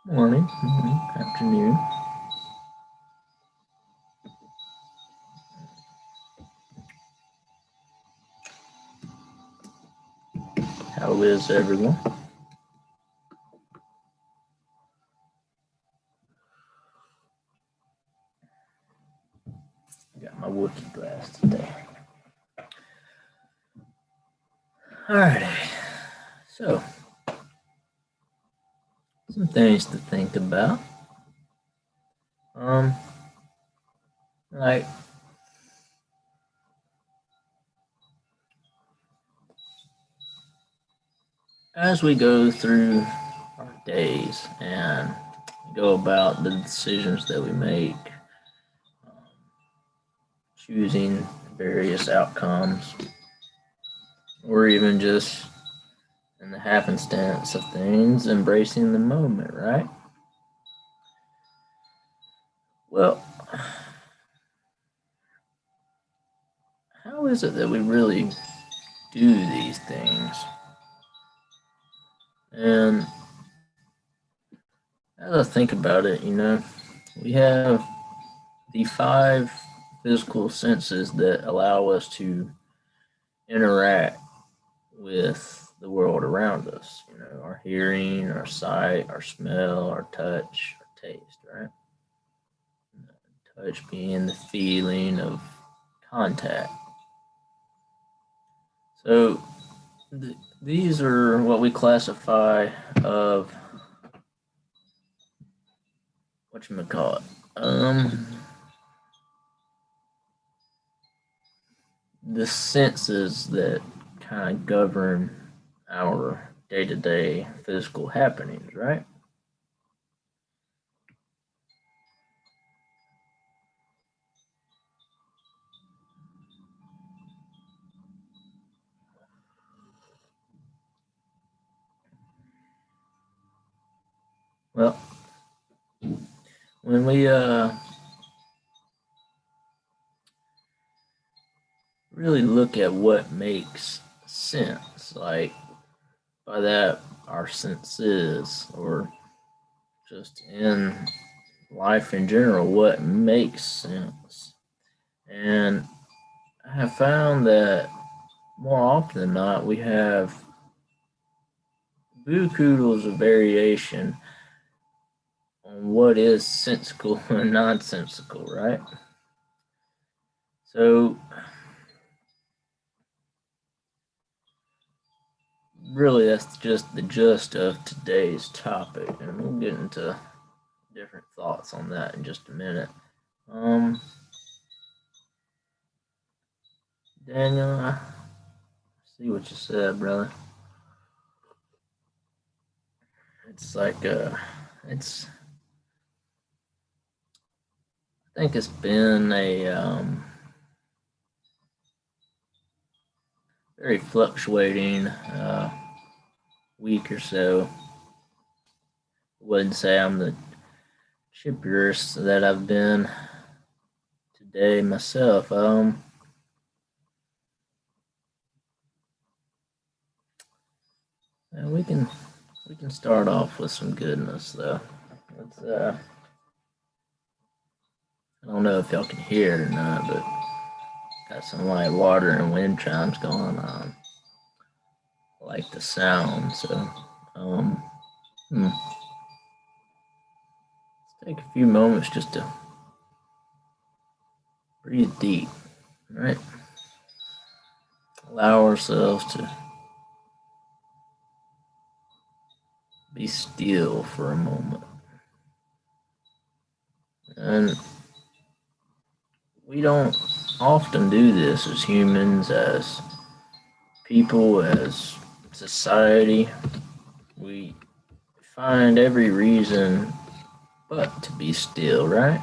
Morning, afternoon. How is everyone? Got my Wookiee glass today. Alrighty, so some things to think about. Like as we go through our days and go about the decisions that we make, choosing various outcomes, or even just in the happenstance of things, embracing the moment, right? Well, how is it that we really do these things? And as I think about it, we have the 5 physical senses that allow us to interact with the world around us. Our hearing, our sight, our smell, our touch, our taste, right? Touch being the feeling of contact. So these are what we classify of whatchamacallit. The senses that kind of govern our day-to-day physical happenings, right? Well, when we really look at what makes sense, like by that our senses, or just in life in general, what makes sense. And I have found that more often than not, we have bukus of variation on what is sensical and nonsensical, right? So, really, that's just the gist of today's topic, and we'll get into different thoughts on that in just a minute. Daniel, I see what you said, brother. It's like, it's, I think it's been a very fluctuating week or so. Wouldn't say I'm the chippiest that I've been today myself. We can start off with some goodness though. Let's I don't know if y'all can hear it or not, but got some like water and wind chimes going on. I like the sound, so um, let's take a few moments just to breathe deep, right? Allow ourselves to be still for a moment. And we don't often do this as humans, as people, as society. We find every reason but to be still, right?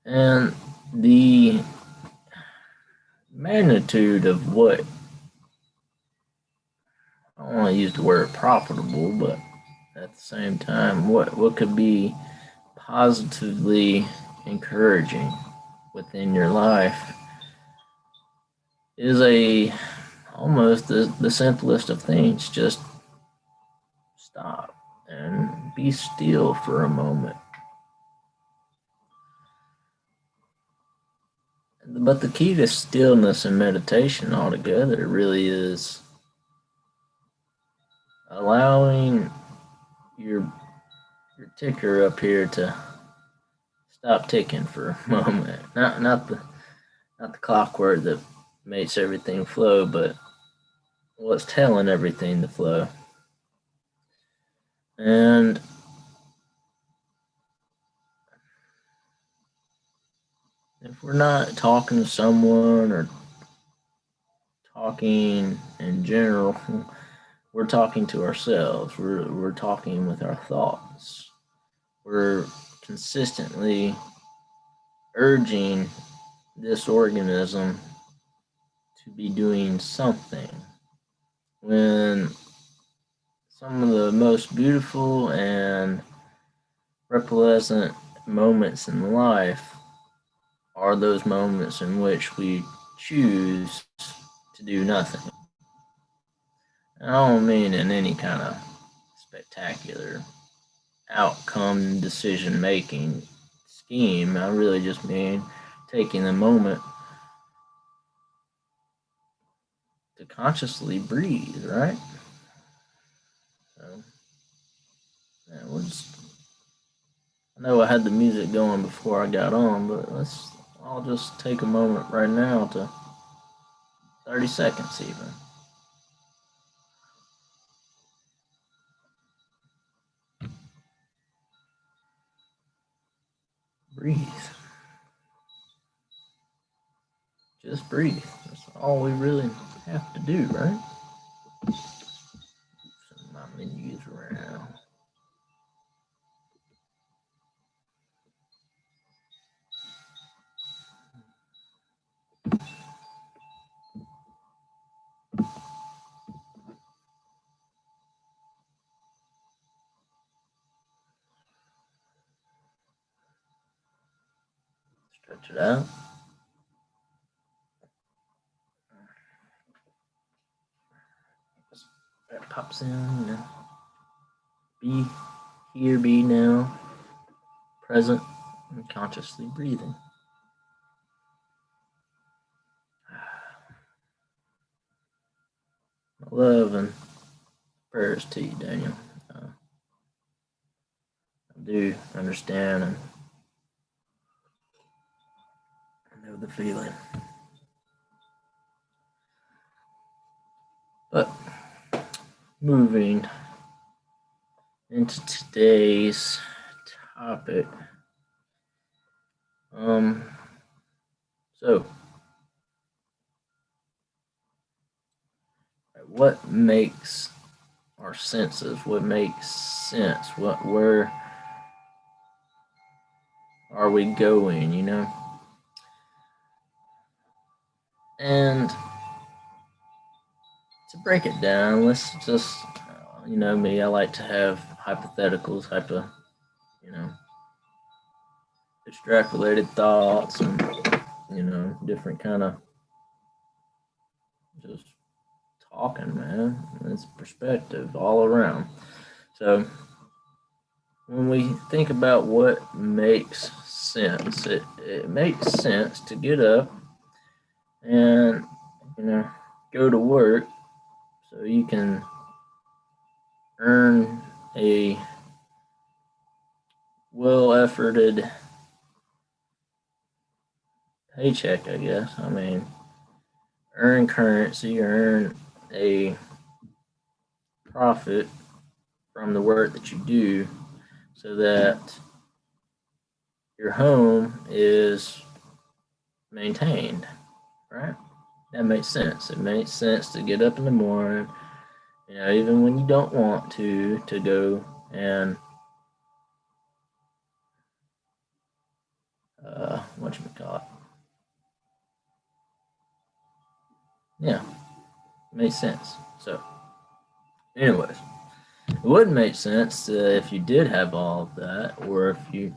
And the magnitude of what, I don't want to use the word profitable, but at the same time, what could be positively encouraging within your life is a almost the simplest of things. Just stop and be still for a moment. But the key to stillness and meditation altogether really is allowing your ticker up here to stop ticking for a moment. Not the clockwork that makes everything flow, but what's telling everything to flow. And if we're not talking to someone or talking in general, we're talking to ourselves. We're talking with our thoughts. We're consistently urging this organism to be doing something when some of the most beautiful and repleasant moments in life are those moments in which we choose to do nothing. I don't mean in any kind of spectacular outcome decision making scheme. I really just mean taking the moment to consciously breathe, right? So, yeah, I know I had the music going before I got on, but I'll just take a moment right now to 30 seconds even. Breathe. Just breathe. That's all we really have to do, right? Some of my menus around. Stretch it out. That pops in, Be here, be now, present, and consciously breathing. My love and prayers to you, Daniel. I do understand and I know the feeling. But moving into today's topic, so what makes our senses? What makes sense? Where are we going? And to break it down, let's just, me, I like to have hypotheticals, extrapolated thoughts and, different kind of just talking, man. It's perspective all around. So when we think about what makes sense, it makes sense to get up and, go to work so you can earn a well-efforted paycheck, I guess. I mean, earn currency, earn a profit from the work that you do so that your home is maintained, right? That makes sense. It makes sense to get up in the morning, even when you don't want to go and whatchamacallit. Yeah, makes sense. So, anyways, it wouldn't make sense if you did have all of that, or if you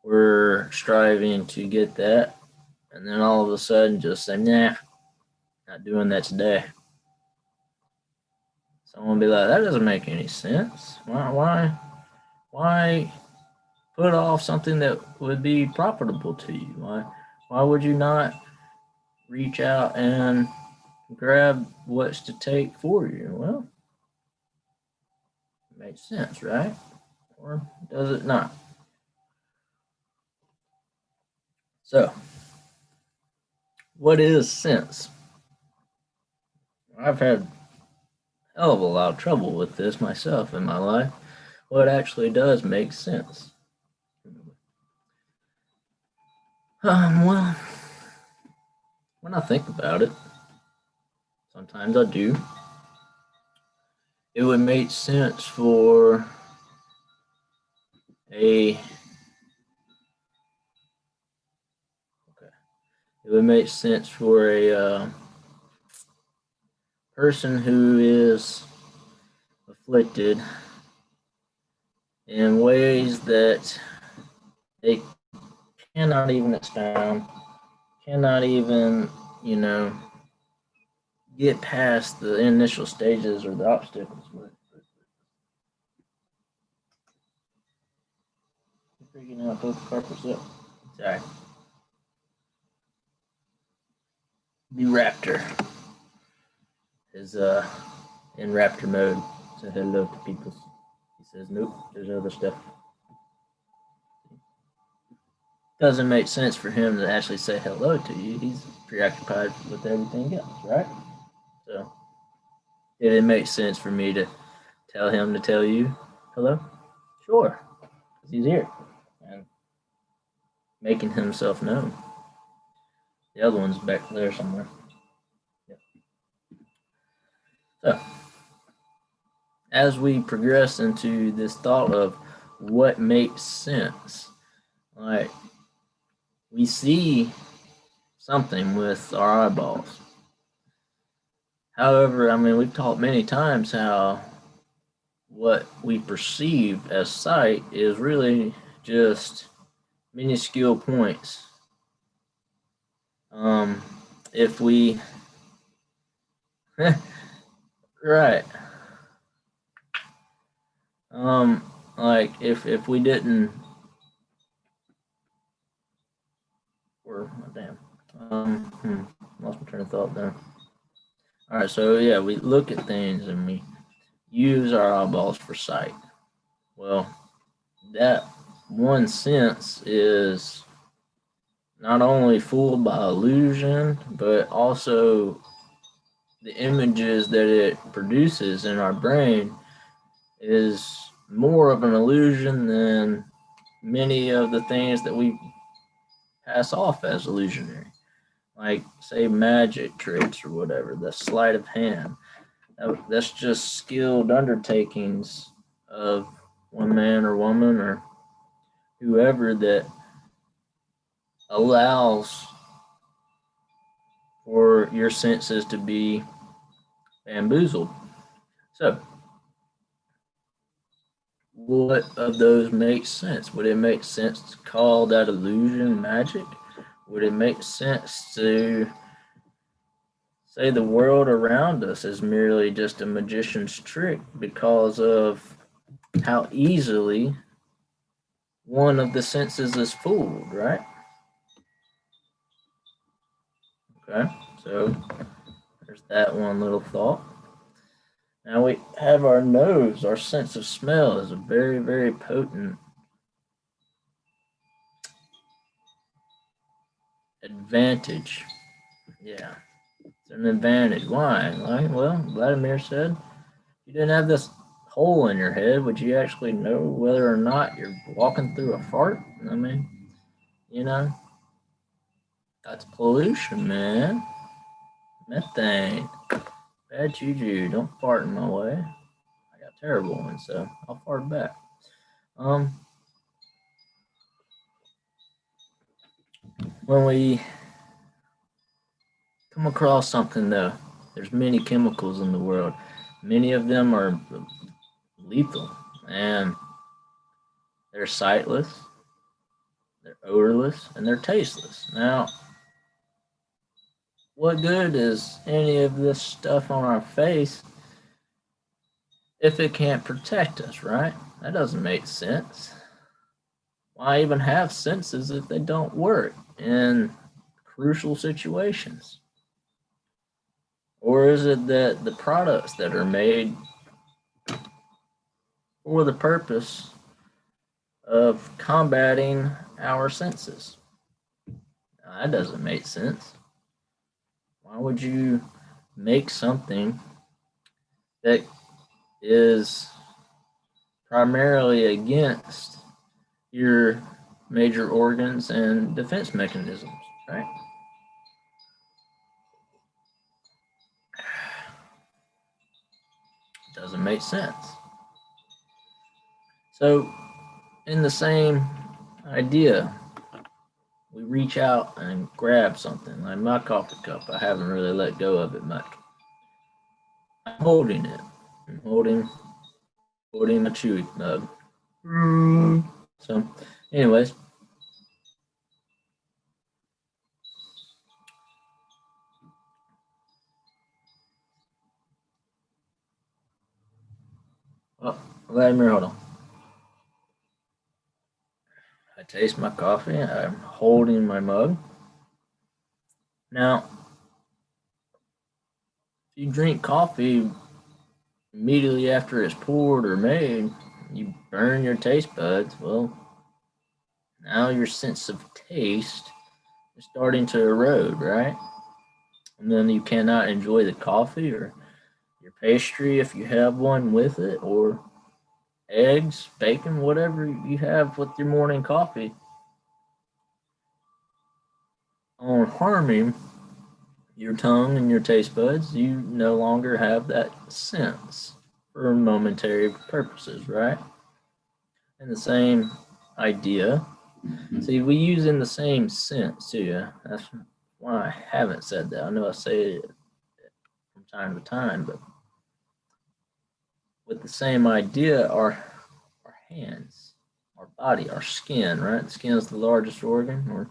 were striving to get that, and then all of a sudden just say, nah, not doing that today. Someone will be like, that doesn't make any sense. Why put off something that would be profitable to you? Why would you not reach out and grab what's to take for you? Well, it makes sense, right? Or does it not? So, what is sense? I've had a hell of a lot of trouble with this myself in my life. What actually does make sense? Well, when I think about it, sometimes I do. It would make sense for it would make sense for a person who is afflicted in ways that they cannot even expound, cannot even, get past the initial stages or the obstacles with. Freaking out, both purpose up. Sorry. The raptor is in raptor mode. Say hello to people. He says, nope, there's other stuff. Doesn't make sense for him to actually say hello to you. He's preoccupied with everything else, right? So, did it make sense for me to tell him to tell you hello? Sure, because he's here and making himself known. The other one's back there somewhere. Yep. So, as we progress into this thought of what makes sense, like we see something with our eyeballs. However, I mean, we've talked many times how what we perceive as sight is really just minuscule points. If we, right, Like if we didn't, or damn, lost my train of thought there. All right, so yeah, we look at things and we use our eyeballs for sight. Well, that one sense is not only fooled by illusion, but also the images that it produces in our brain is more of an illusion than many of the things that we pass off as illusionary. Like, say, magic tricks or whatever, the sleight of hand. That's just skilled undertakings of one man or woman or whoever that allows for your senses to be bamboozled. So, what of those makes sense? Would it make sense to call that illusion magic? Would it make sense to say the world around us is merely just a magician's trick because of how easily one of the senses is fooled, right? Okay, so there's that one little thought. Now we have our nose. Our sense of smell is a very, very potent advantage. Yeah, it's an advantage. Why? Well, Vladimir said, if you didn't have this hole in your head, would you actually know whether or not you're walking through a fart? I mean, you know, that's pollution, man. Methane. Bad juju. Don't fart in my way. I got terrible ones, so I'll fart back. When we come across something though, there's many chemicals in the world. Many of them are lethal, and they're sightless, they're odorless, and they're tasteless. Now, what good is any of this stuff on our face if it can't protect us, right? That doesn't make sense. Why even have senses if they don't work in crucial situations? Or is it that the products that are made for the purpose of combating our senses? Now, that doesn't make sense. Why would you make something that is primarily against your major organs and defense mechanisms, right? Doesn't make sense. So, in the same idea, we reach out and grab something like my coffee cup. I haven't really let go of it much. I'm holding it. I'm holding my chewy mug. So, anyways, oh, Vladimir, hold on. I taste my coffee. I'm holding my mug. Now, if you drink coffee immediately after it's poured or made, you burn your taste buds. Well, now your sense of taste is starting to erode, right? And then you cannot enjoy the coffee or your pastry if you have one with it, or eggs, bacon, whatever you have with your morning coffee. On harming your tongue and your taste buds, you no longer have that sense for momentary purposes, right? And the same idea. See, we use in the same sense too. That's why I haven't said that. I know I say it from time to time, but with the same idea, our hands, our body, our skin, right? The skin is the largest organ, or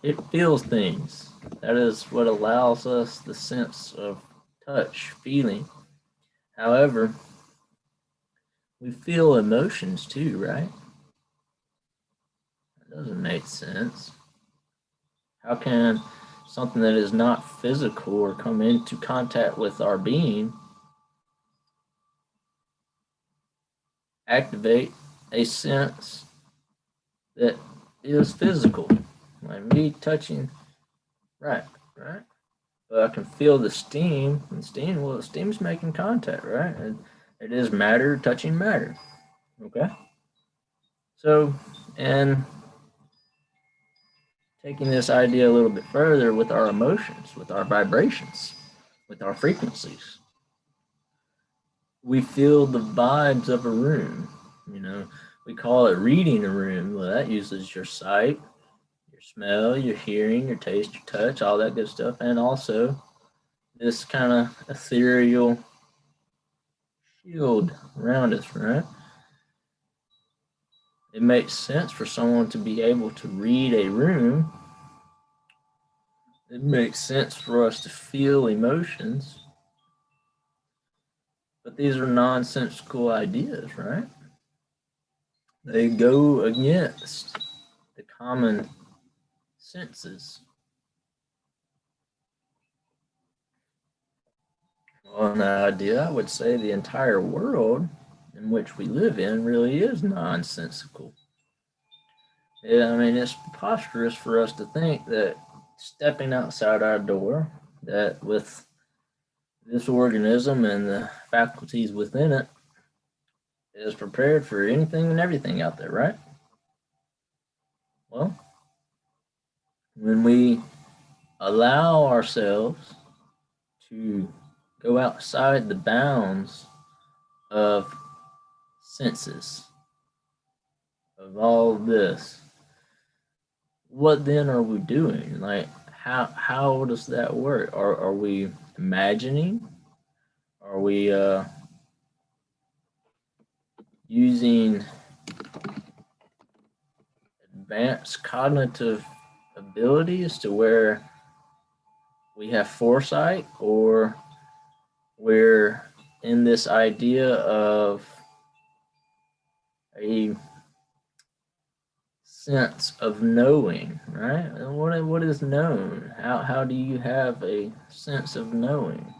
it feels things. That is what allows us the sense of touch, feeling. However, We feel emotions too, right? That doesn't make sense. How can something that is not physical or come into contact with our being activate a sense that is physical? Like me touching, right, right. But I can feel the steam, and steam, well, the steam's making contact, right? And it is matter touching matter, okay? So, and taking this idea a little bit further with our emotions, with our vibrations, with our frequencies, we feel the vibes of a room. You know, we call it reading a room. Well, that uses your sight, your smell, your hearing, your taste, your touch, all that good stuff, and also this kind of ethereal shield around us, right? It makes sense for someone to be able to read a room. It makes sense for us to feel emotions, but these are nonsensical ideas, right? They go against the common senses. On that idea, I would say the entire world in which we live in really is nonsensical. Yeah, I mean, it's preposterous for us to think that stepping outside our door, that with this organism and the faculties within it, is prepared for anything and everything out there, right? Well, when we allow ourselves to go outside the bounds of senses, of all of this, what then are we doing? Like, how does that work? Are we imagining? Are we using advanced cognitive abilities to where we have foresight, or we're in this idea of a sense of knowing, right? And what is known? How do you have a sense of knowing?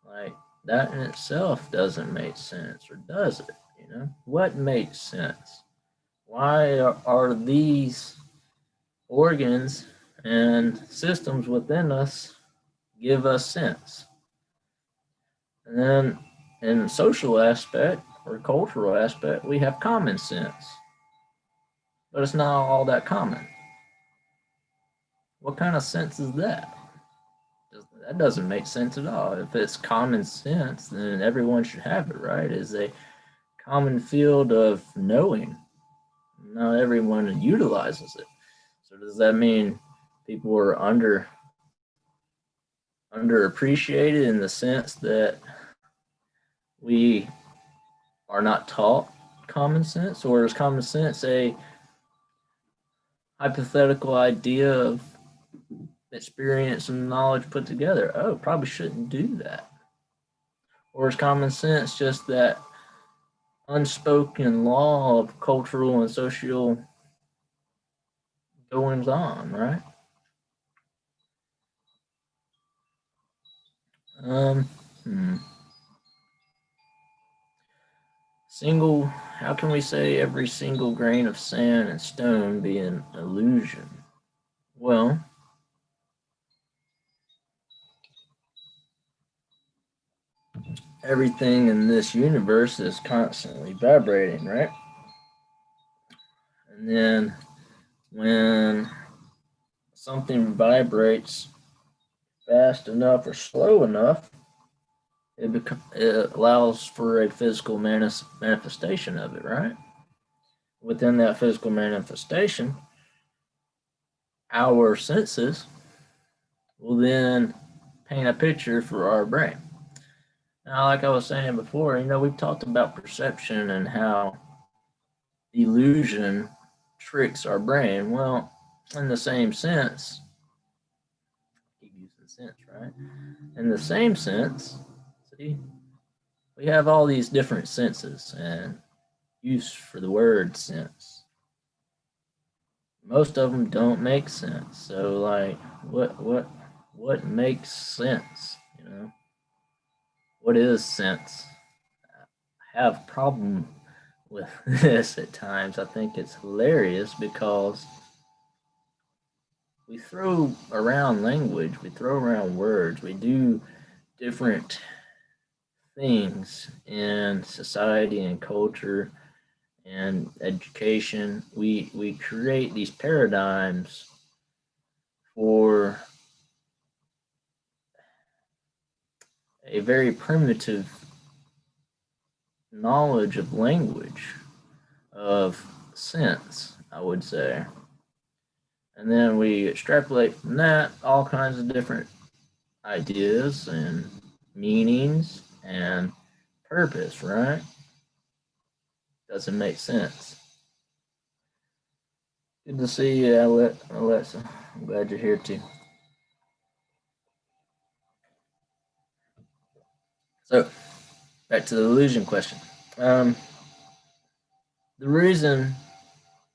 Like, that in itself doesn't make sense, or does it? You know, what makes sense? Why are these organs and systems within us give us sense? And then in the social aspect or cultural aspect, we have common sense, but it's not all that common. What kind of sense is that? That doesn't make sense at all. If it's common sense, then everyone should have it, right? It's a common field of knowing. Not everyone utilizes it. So does that mean people are underappreciated in the sense that we are not taught common sense, or is common sense a hypothetical idea of experience and knowledge put together? Oh, probably shouldn't do that. Or is common sense just that unspoken law of cultural and social goings on, right? Um, hmm. How can we say every single grain of sand and stone be an illusion? Well, everything in this universe is constantly vibrating, right? And then when something vibrates fast enough or slow enough, it allows for a physical manifestation of it, right? Within that physical manifestation, our senses will then paint a picture for our brain. Now, like I was saying before, we've talked about perception and how illusion tricks our brain. Well, in the same sense, keep using sense, right? In the same sense, see, we have all these different senses and use for the word sense. Most of them don't make sense. So like, what makes sense? You know, what is sense? I have a problem with this at times. I think it's hilarious because we throw around language, we throw around words, we do different things in society and culture and education. We create these paradigms for a very primitive knowledge of language, of sense, I would say. And then we extrapolate from that all kinds of different ideas and meanings and purpose, right? Doesn't make sense. Good to see you, Alexa. I'm glad you're here too. So, back to the illusion question. The reason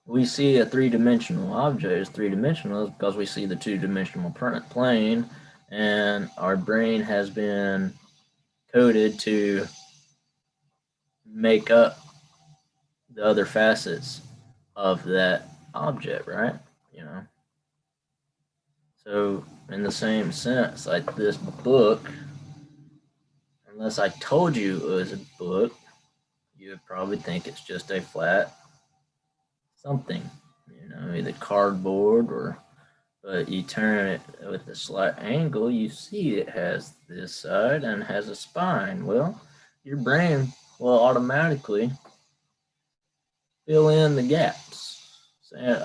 we see a three-dimensional object is three-dimensional is because we see the two-dimensional plane, and our brain has been coded to make up the other facets of that object, right? You know. So, in the same sense, like this book, unless I told you it was a book, you would probably think it's just a flat something, you know, either cardboard or. But you turn it with a slight angle, you see it has this side and has a spine. Well, your brain will automatically fill in the gaps, saying,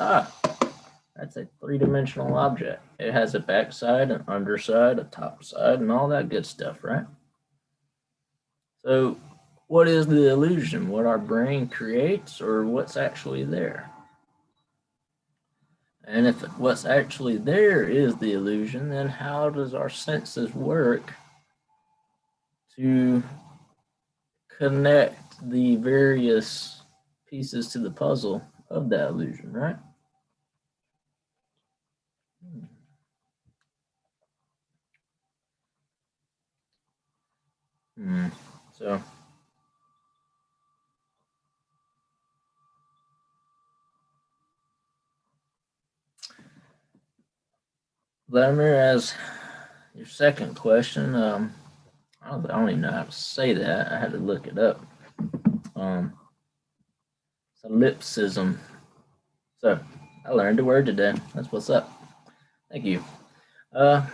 that's a three-dimensional object. It has a backside, an underside, a top side, and all that good stuff, right? So what is the illusion? What our brain creates or what's actually there? And if what's actually there is the illusion, then how does our senses work to connect the various pieces to the puzzle of that illusion, right? So, Vladimir, as your second question, I don't even know how to say that. I had to look it up. Solipsism. So, I learned a word today. That's what's up. Thank you. But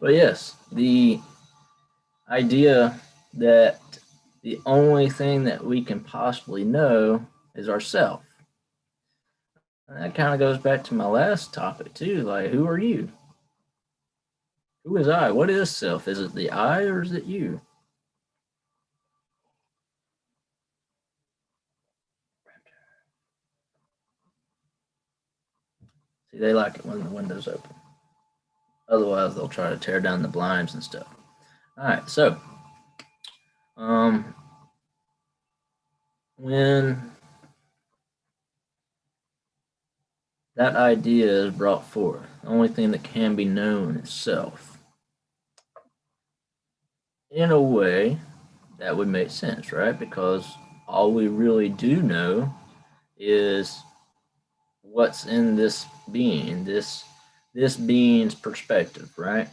yes, the idea that the only thing that we can possibly know is ourself. And that kind of goes back to my last topic too. Like, who are you? Who is I? What is self? Is it the I or is it you? See, they like it when the window's open. Otherwise, they'll try to tear down the blinds and stuff. All right, so when that idea is brought forth, the only thing that can be known is self. In a way, that would make sense, right? Because all we really do know is what's in this being, this being's perspective, right?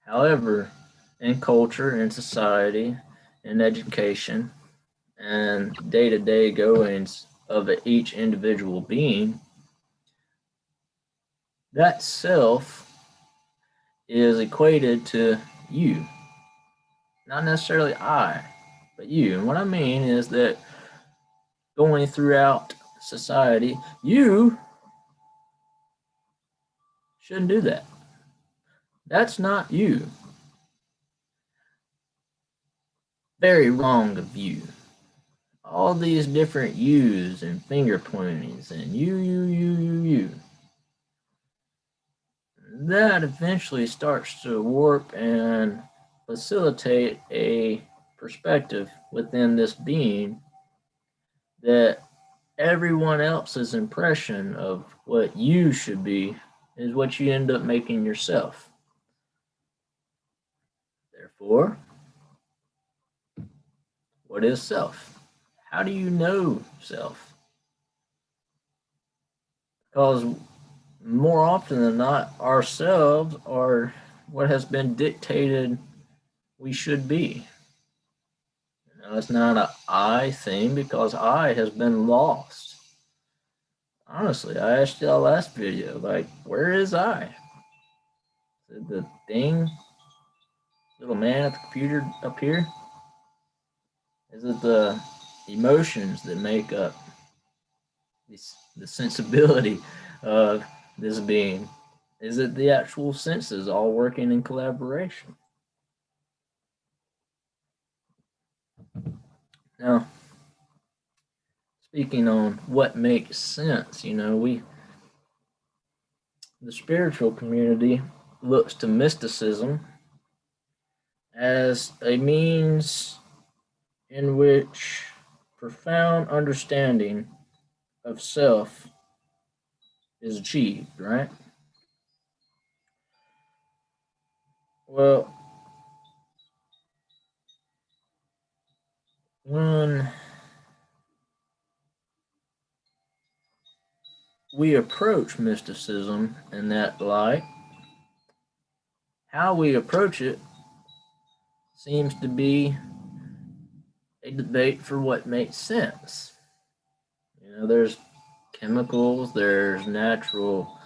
However, in culture, in society, in education, and day-to-day goings of each individual being, that self is equated to you. Not necessarily I, but you. And what I mean is that going throughout society, you shouldn't do that. That's not you. Very wrong of you. All these different yous and finger pointings and you. That eventually starts to warp and facilitate a perspective within this being that everyone else's impression of what you should be is what you end up making yourself. Therefore, what is self? How do you know self? Because more often than not, ourselves are what has been dictated we should be. It's not an I thing because I has been lost. Honestly, I asked y'all last video, like, where is I? Is it the thing, little man at the computer up here? Is it the emotions that make up the sensibility of this being? Is it the actual senses all working in collaboration? Now, speaking on what makes sense, the spiritual community looks to mysticism as a means in which profound understanding of self is achieved, right? Well, when we approach mysticism in that light, how we approach it seems to be a debate for what makes sense. There's chemicals, there's natural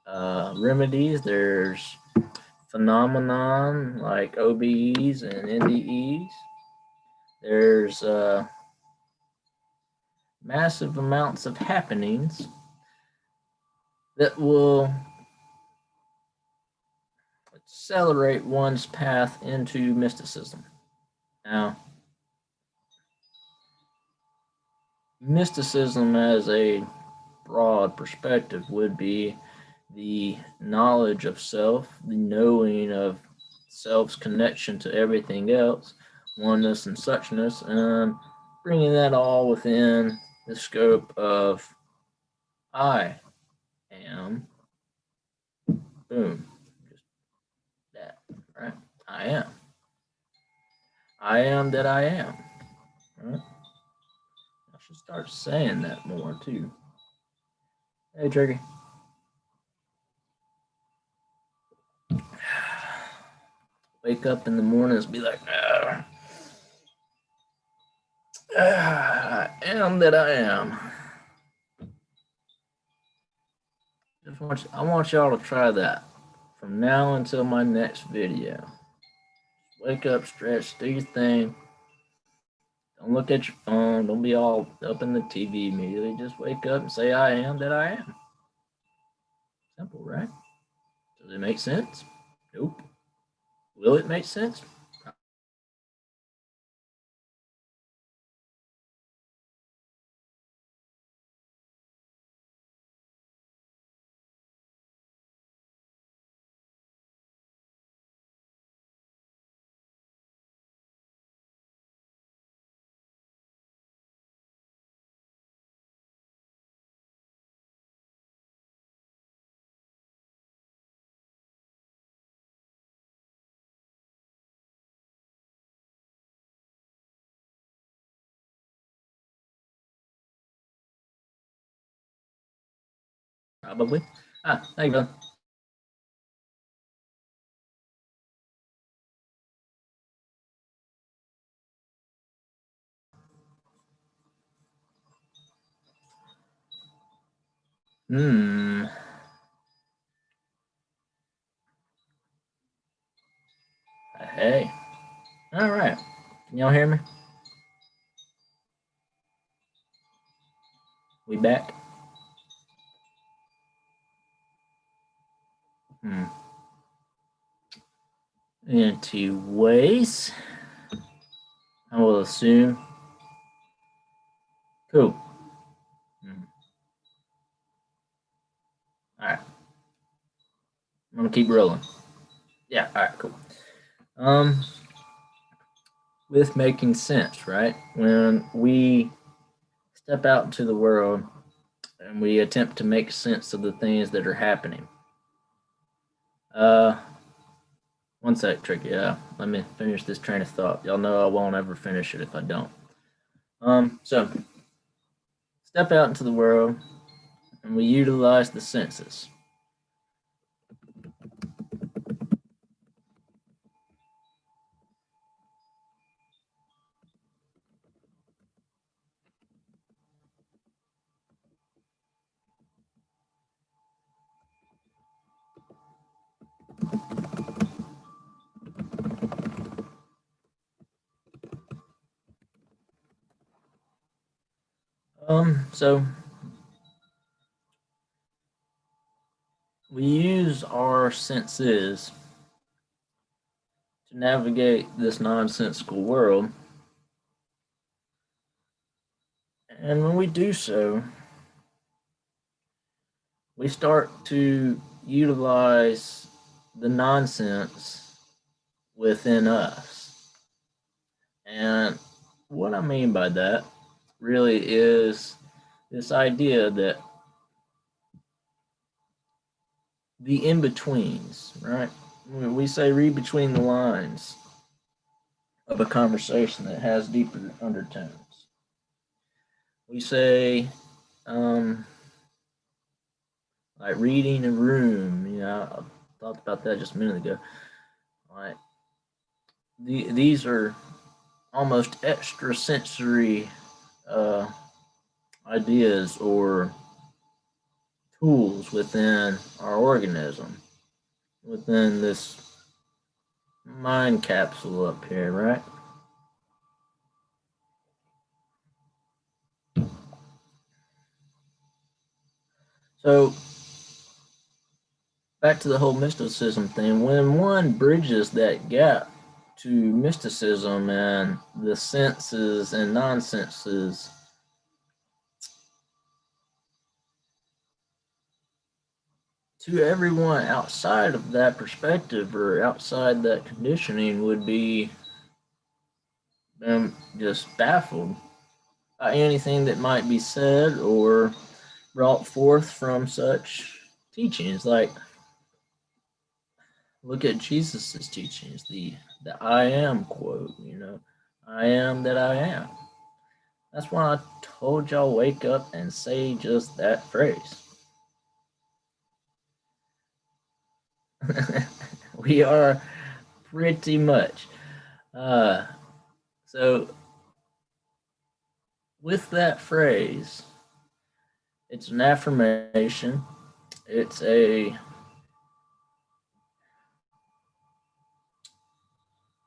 remedies, there's phenomenon like OBEs and NDEs. There's massive amounts of happenings that will accelerate one's path into mysticism. Now, mysticism as a broad perspective would be the knowledge of self, the knowing of self's connection to everything else, oneness and suchness, and bringing that all within the scope of I am, boom, just that, right? I am. I am that I am, right? I should start saying that more too. Hey, Turkey. Wake up in the mornings, be like, I am that I am. I want y'all to try that from now until my next video. Wake up, stretch, do your thing. Don't look at your phone. Don't be all up in the TV immediately. Just wake up and say, I am that I am. Simple, right? Does it make sense? Nope. Will it make sense? Probably. Thank you. Hey. All right. Can y'all hear me? We back? In 2 ways, I will assume. Cool. All right. I'm gonna keep rolling. Yeah. All right. Cool. with making sense, right? When we step out into the world and we attempt to make sense of the things that are happening. Uh, One sec, Tricky. Yeah, let me finish this train of thought. Y'all know I won't ever finish it if I don't. So step out into the world and we utilize the senses. So we use our senses to navigate this nonsensical world. And when we do so, we start to utilize the nonsense within us. And what I mean by that really is this idea that the in betweens, right? We say read between the lines of a conversation that has deeper undertones. We say, um, like reading a room, I thought about that just a minute ago. Like, these are almost extrasensory uh, ideas or tools within our organism, within this mind capsule up here, right? So, back to the whole mysticism thing, when one bridges that gap to mysticism and the senses and non-senses, to everyone outside of that perspective or outside that conditioning would be just baffled by anything that might be said or brought forth from such teachings. Like, look at Jesus's teachings, the I am quote, I am that I am. That's why I told y'all wake up and say just that phrase. We are pretty much. Uh, so, with that phrase, it's an affirmation. It's a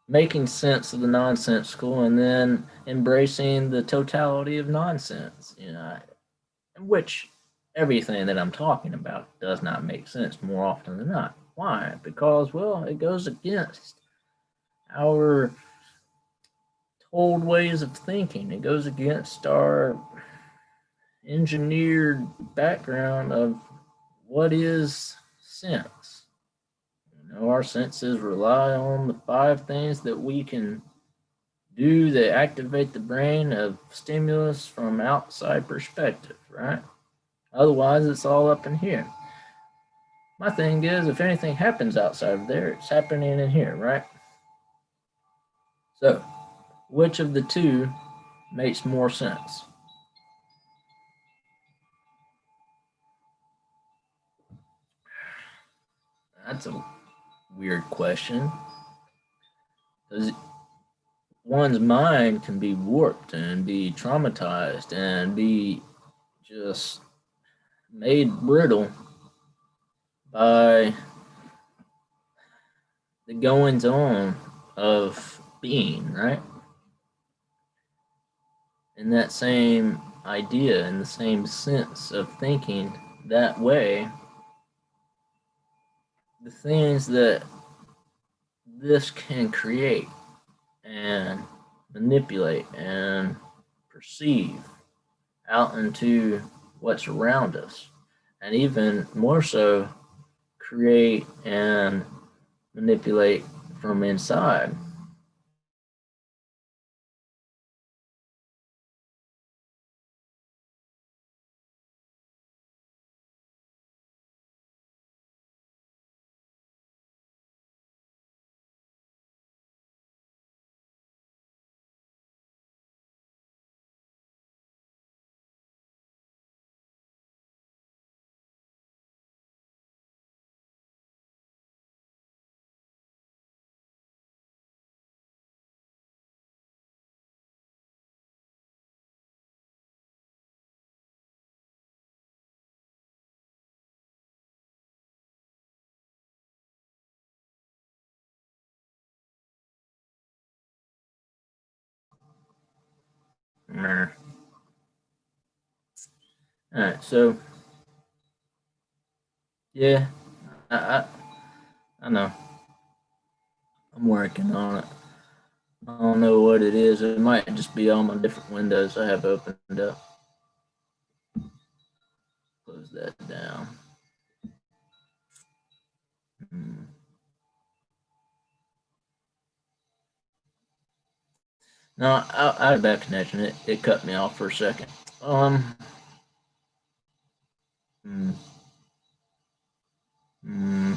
making sense of the nonsensical and then embracing the totality of nonsense, which everything that I'm talking about does not make sense more often than not. Why? Because, well, it goes against our old ways of thinking. It goes against our engineered background of what is sense. Our senses rely on the five things that we can do that activate the brain of stimulus from outside perspective, right? Otherwise, it's all up in here. My thing is, if anything happens outside of there, it's happening in here, right? So, which of the two makes more sense? That's a weird question. Because one's mind can be warped and be traumatized and be just made brittle by the goings on of being, right? In that same idea, in the same sense of thinking that way, the things that this can create and manipulate and perceive out into what's around us, and even more so, create and manipulate from inside. partner. All right, so yeah, I, I know. I'm working on it. I don't know what it is. It might just be all my different windows I have opened up. Close that down. No, I had a bad connection. It cut me off for a second. Um. Hmm, hmm.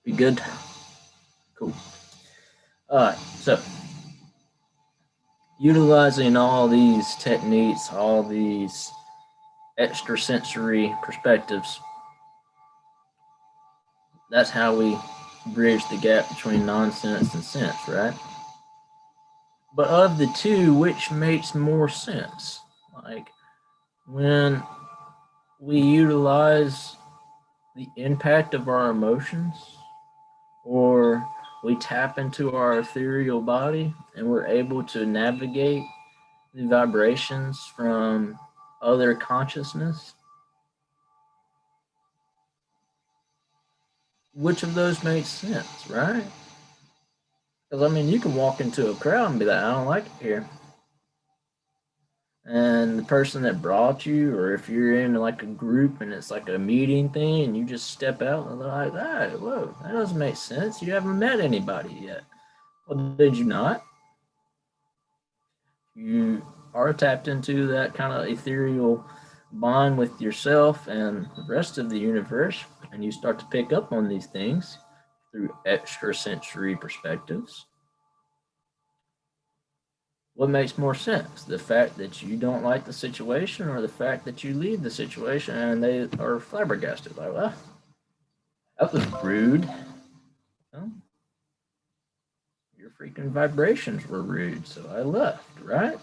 Be good. Cool. All right. So, utilizing all these techniques, all these extrasensory perspectives, that's how we bridge the gap between nonsense and sense, right? But of the two, which makes more sense? Like when we utilize the impact of our emotions, or we tap into our ethereal body and we're able to navigate the vibrations from other consciousness. Which of those makes sense, right? Because I mean, you can walk into a crowd and be like, I don't like it here. And the person that brought you, or if you're in like a group and it's like a meeting thing and you just step out and they're like, that, whoa, that doesn't make sense. You haven't met anybody yet. Well, did you not? You are tapped into that kind of ethereal bond with yourself and the rest of the universe, and you start to pick up on these things through extrasensory perspectives. What makes more sense? The fact that you don't like the situation, or the fact that you leave the situation and they are flabbergasted? Like, well, that was rude. Well, your freaking vibrations were rude, so I left, right?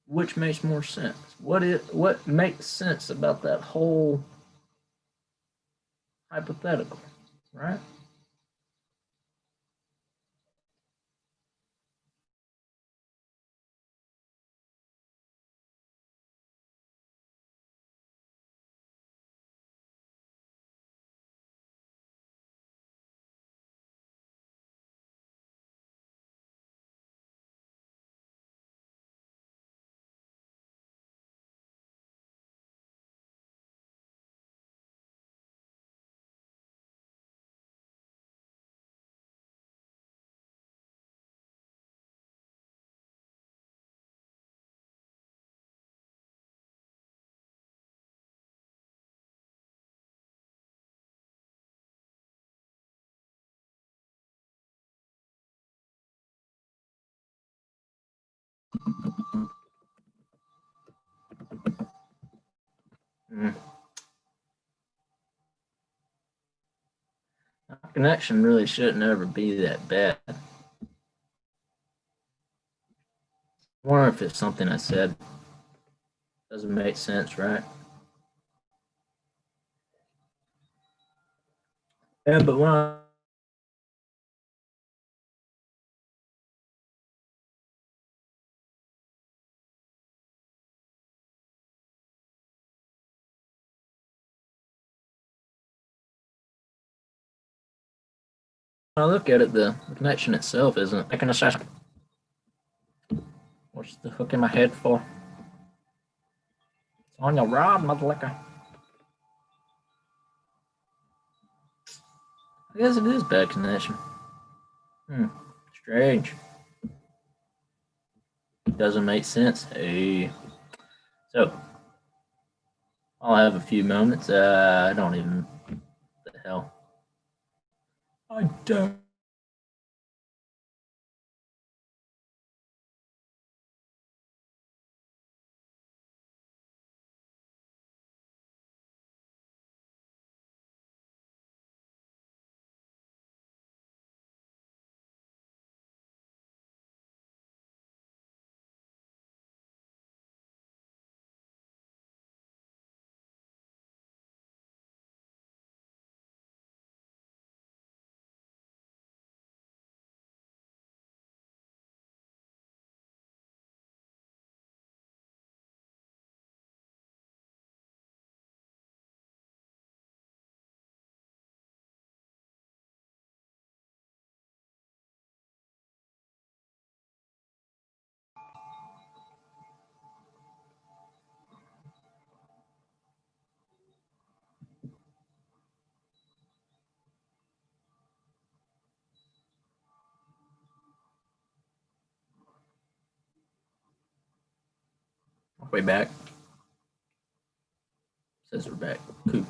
Which makes more sense? What makes sense about that whole hypothetical, right? Mm. Connection really shouldn't ever be that bad. I wonder if it's something I said doesn't make sense, right? Yeah, but when I look at it, the connection itself isn't making a sense. What's the hook in my head for? It's on your rod, mother liquor. I guess it is bad connection. Hmm. Strange. Doesn't make sense. Hey. So, I'll have a few moments. I don't even. What the hell? I don't. we back? Says we're back. Cool.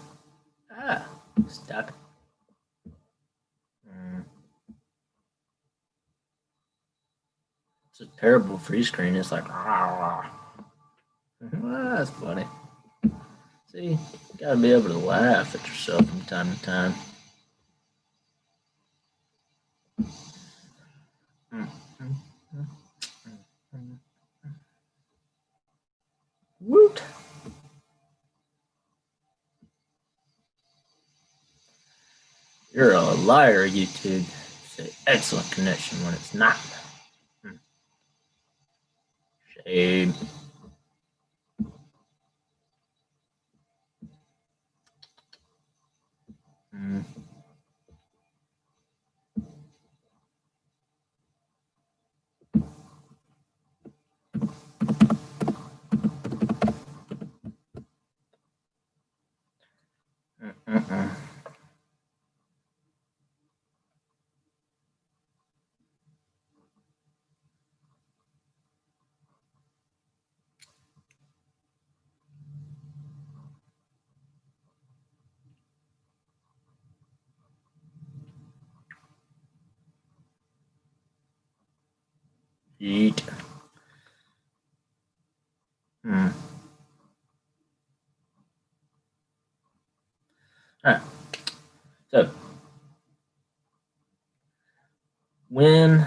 Stop it. It's a terrible free screen. It's like, that's funny. See, you gotta be able to laugh at yourself from time to time. Woot! You're a liar, YouTube. Say excellent connection when it's not. Shame. Eat. All right. So, when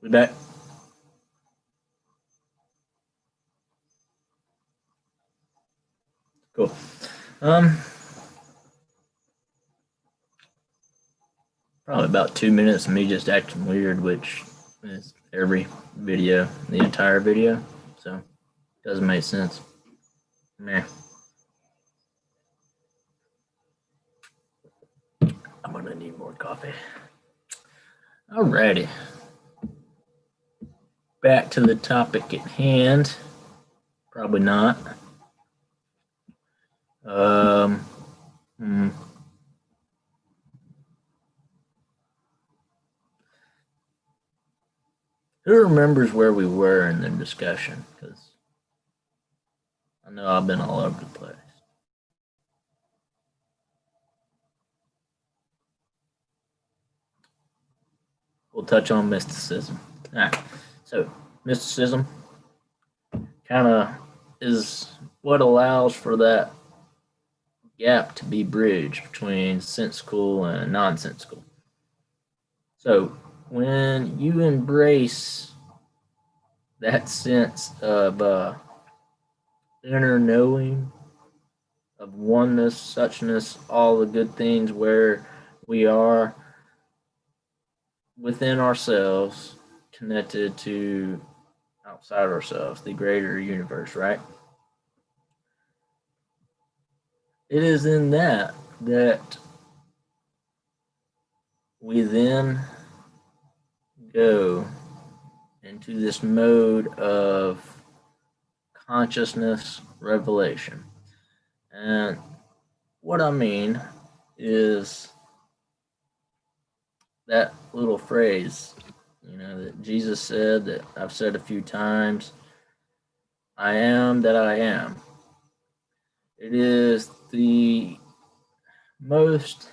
we back? Cool. Probably about 2 minutes of me just acting weird, which is every video, the entire video. So, doesn't make sense. Meh. I'm gonna need more coffee. Alrighty. Back to the topic at hand. Probably not. Who remembers where we were in the discussion? Because I know I've been all over the place. We'll touch on mysticism. All right. So, mysticism kind of is what allows for that gap to be bridged between sensical and nonsensical. So, when you embrace that sense of inner knowing, of oneness, suchness, all the good things where we are within ourselves, connected to outside ourselves, the greater universe, right? It is in that we then go into this mode of consciousness revelation. And what I mean is that little phrase, that Jesus said, that I've said a few times, I am that I am. It is the most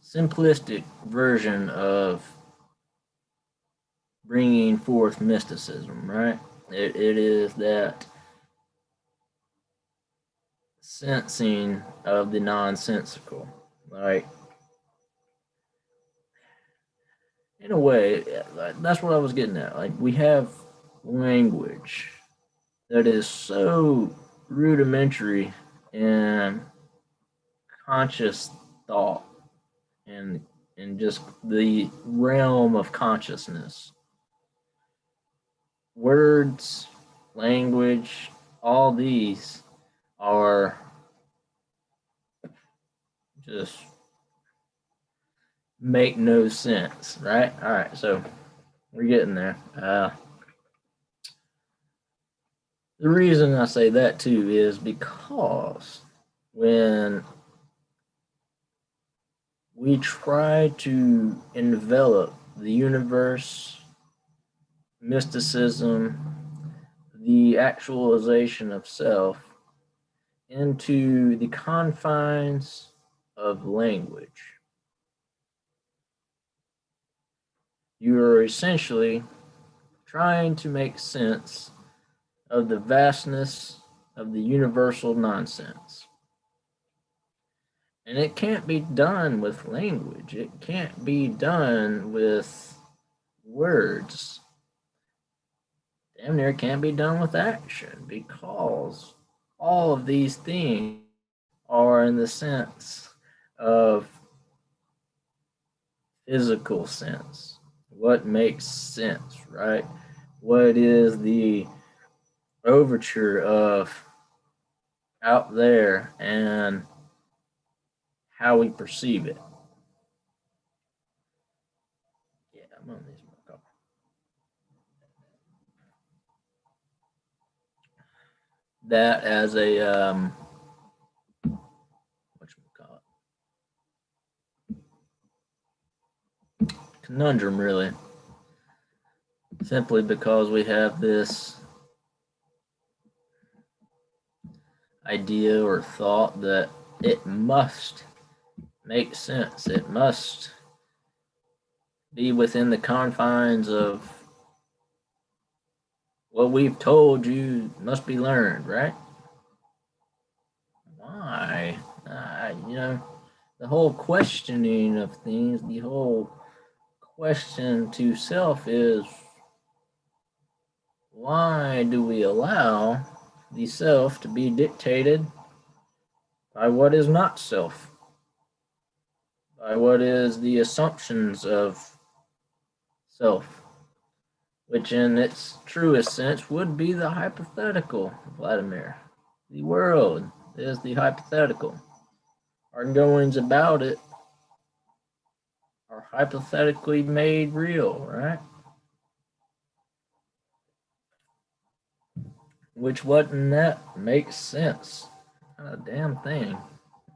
simplistic version of bringing forth mysticism, right? It is that sensing of the nonsensical. Like, in a way, that's what I was getting at. Like, we have language that is so rudimentary in conscious thought and in just the realm of consciousness. Words, language, all these are just make no sense, right? All right, so we're getting there. The reason I say that too is because when we try to envelop the universe, mysticism, the actualization of self into the confines of language, you are essentially trying to make sense of the vastness of the universal nonsense. And it can't be done with language. It can't be done with words. Damn near can't be done with action because all of these things are in the sense of physical sense. What makes sense, right? What is the overture of out there and how we perceive it? Yeah, I'm on these more coffee. That as a what you call it, conundrum, really, simply because we have this idea or thought that it must make sense. It must be within the confines of what we've told you must be learned, right? Why? The whole questioning of things, the whole question to self is why do we allow the self to be dictated by what is not self, by what is the assumptions of self, which in its truest sense would be the hypothetical, Vladimir. The world is the hypothetical. Our goings about it are hypothetically made real, right? Which wouldn't that make sense? Not a damn thing.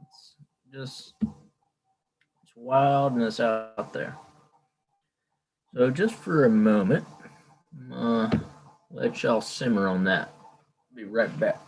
It's just it's wild and it's out there. So just for a moment, let y'all simmer on that. Be right back.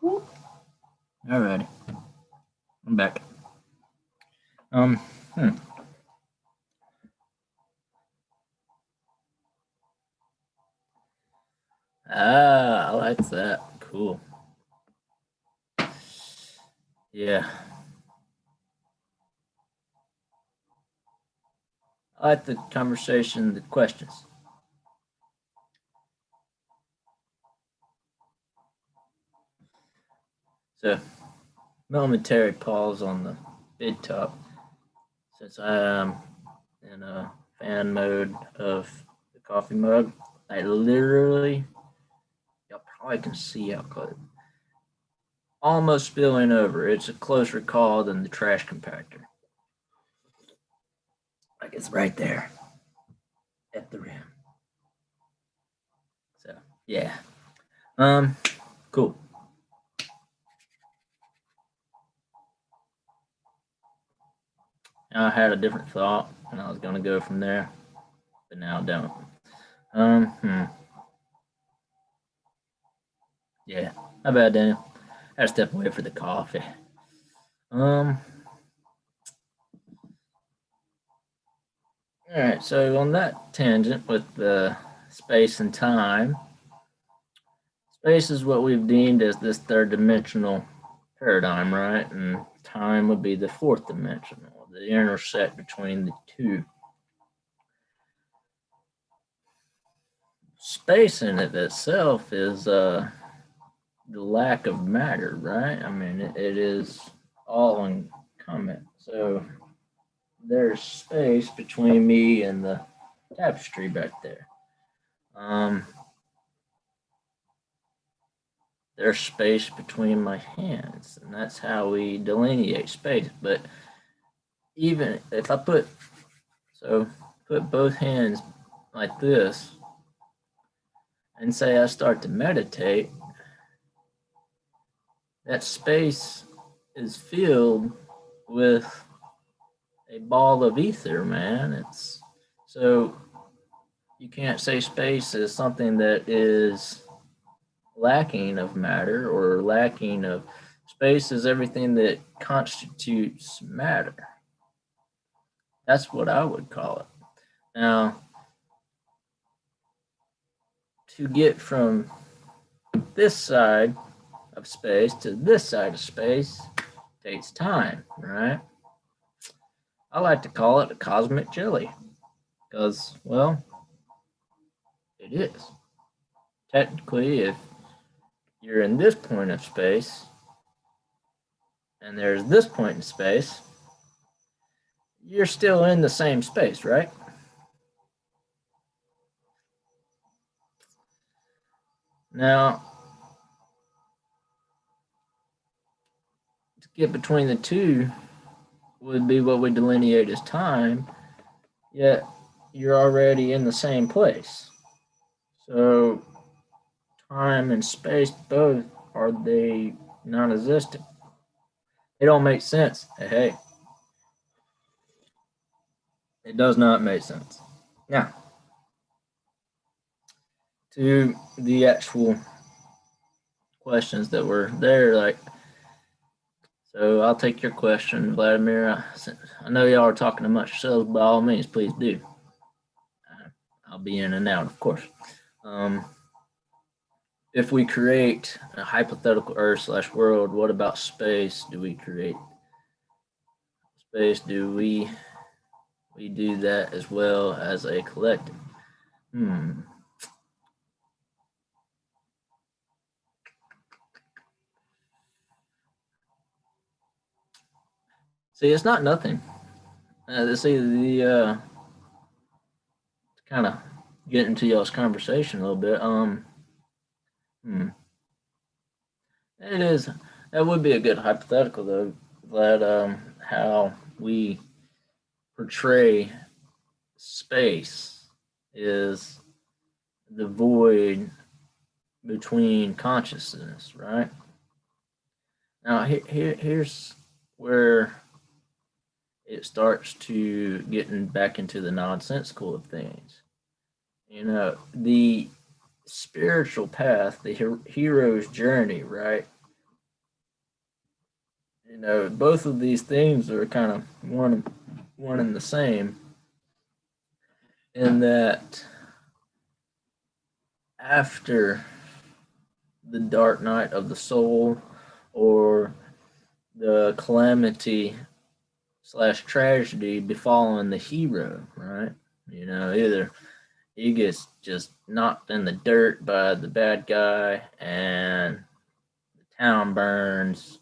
Alrighty, I'm back. Hmm. I like that. Cool. Yeah. I like the conversation, the questions. So, momentary pause on the bid top. Since I am in a fan mode of the coffee mug, I literally, y'all probably can see how close, almost spilling over. It's a closer call than the trash compactor. Like it's right there at the rim. So, yeah. Cool. I had a different thought, and I was gonna go from there, but now I don't. Hmm. Yeah. How bad, Daniel? I had to step away for the coffee. All right. So on that tangent with the space and time, space is what we've deemed as this third dimensional paradigm, right? And time would be the fourth dimensional, the intersect between the two. Space in it itself is the lack of matter, right? I mean, it is all encompassing. So there's space between me and the tapestry back there. Um, there's space between my hands, and that's how we delineate space. But even if I put both hands like this and say I start to meditate, that space is filled with a ball of ether, man. It's so you can't say space is something that is lacking of matter or lacking of space is everything that constitutes matter. That's what I would call it. Now, to get from this side of space to this side of space takes time, right? I like to call it a cosmic jelly because, well, it is. Technically, if you're in this point of space and there's this point in space, you're still in the same space, right? Now, to get between the two would be what we delineate as time, yet you're already in the same place. So, time and space both are they non existent? They don't make sense. Hey, it does not make sense. Now, to the actual questions that were there, like, so I'll take your question, Vladimir. I know y'all are talking amongst yourselves. By all means, please do. I'll be in and out, of course. Um, if we create a hypothetical Earth/world, what about space? Do we create space? Do we do that as well as a collective? See, it's not nothing. See, the kind of get into y'all's conversation a little bit. It is. That would be a good hypothetical, though. That how we portray space is the void between consciousness, right? Now, here's where it starts to getting back into the nonsensical of things. You know, the spiritual path, the hero's journey, right? both of these things are kind of one and the same, in that after the dark night of the soul, or the calamity slash tragedy befalling the hero, right? Either he gets just knocked in the dirt by the bad guy, and the town burns,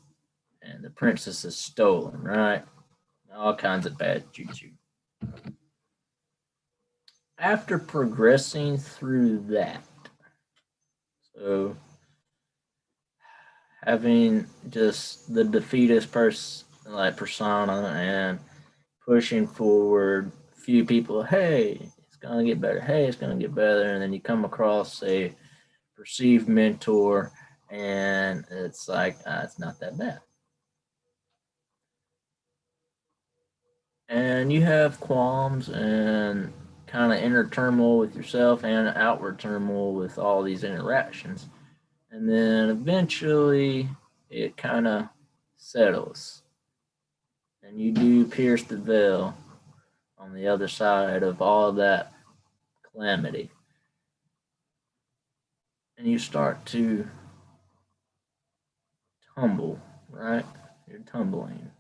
and the princess is stolen, right? All kinds of bad juju. After progressing through that, so having just the defeatist persona, and pushing forward, few people, hey, it's gonna get better, hey, it's gonna get better, and then you come across a perceived mentor, and it's like, it's not that bad. And you have qualms and kind of inner turmoil with yourself, and outward turmoil with all these interactions. And then eventually it kind of settles. And you do pierce the veil on the other side of all of that calamity. And you start to tumble, right? You're tumbling.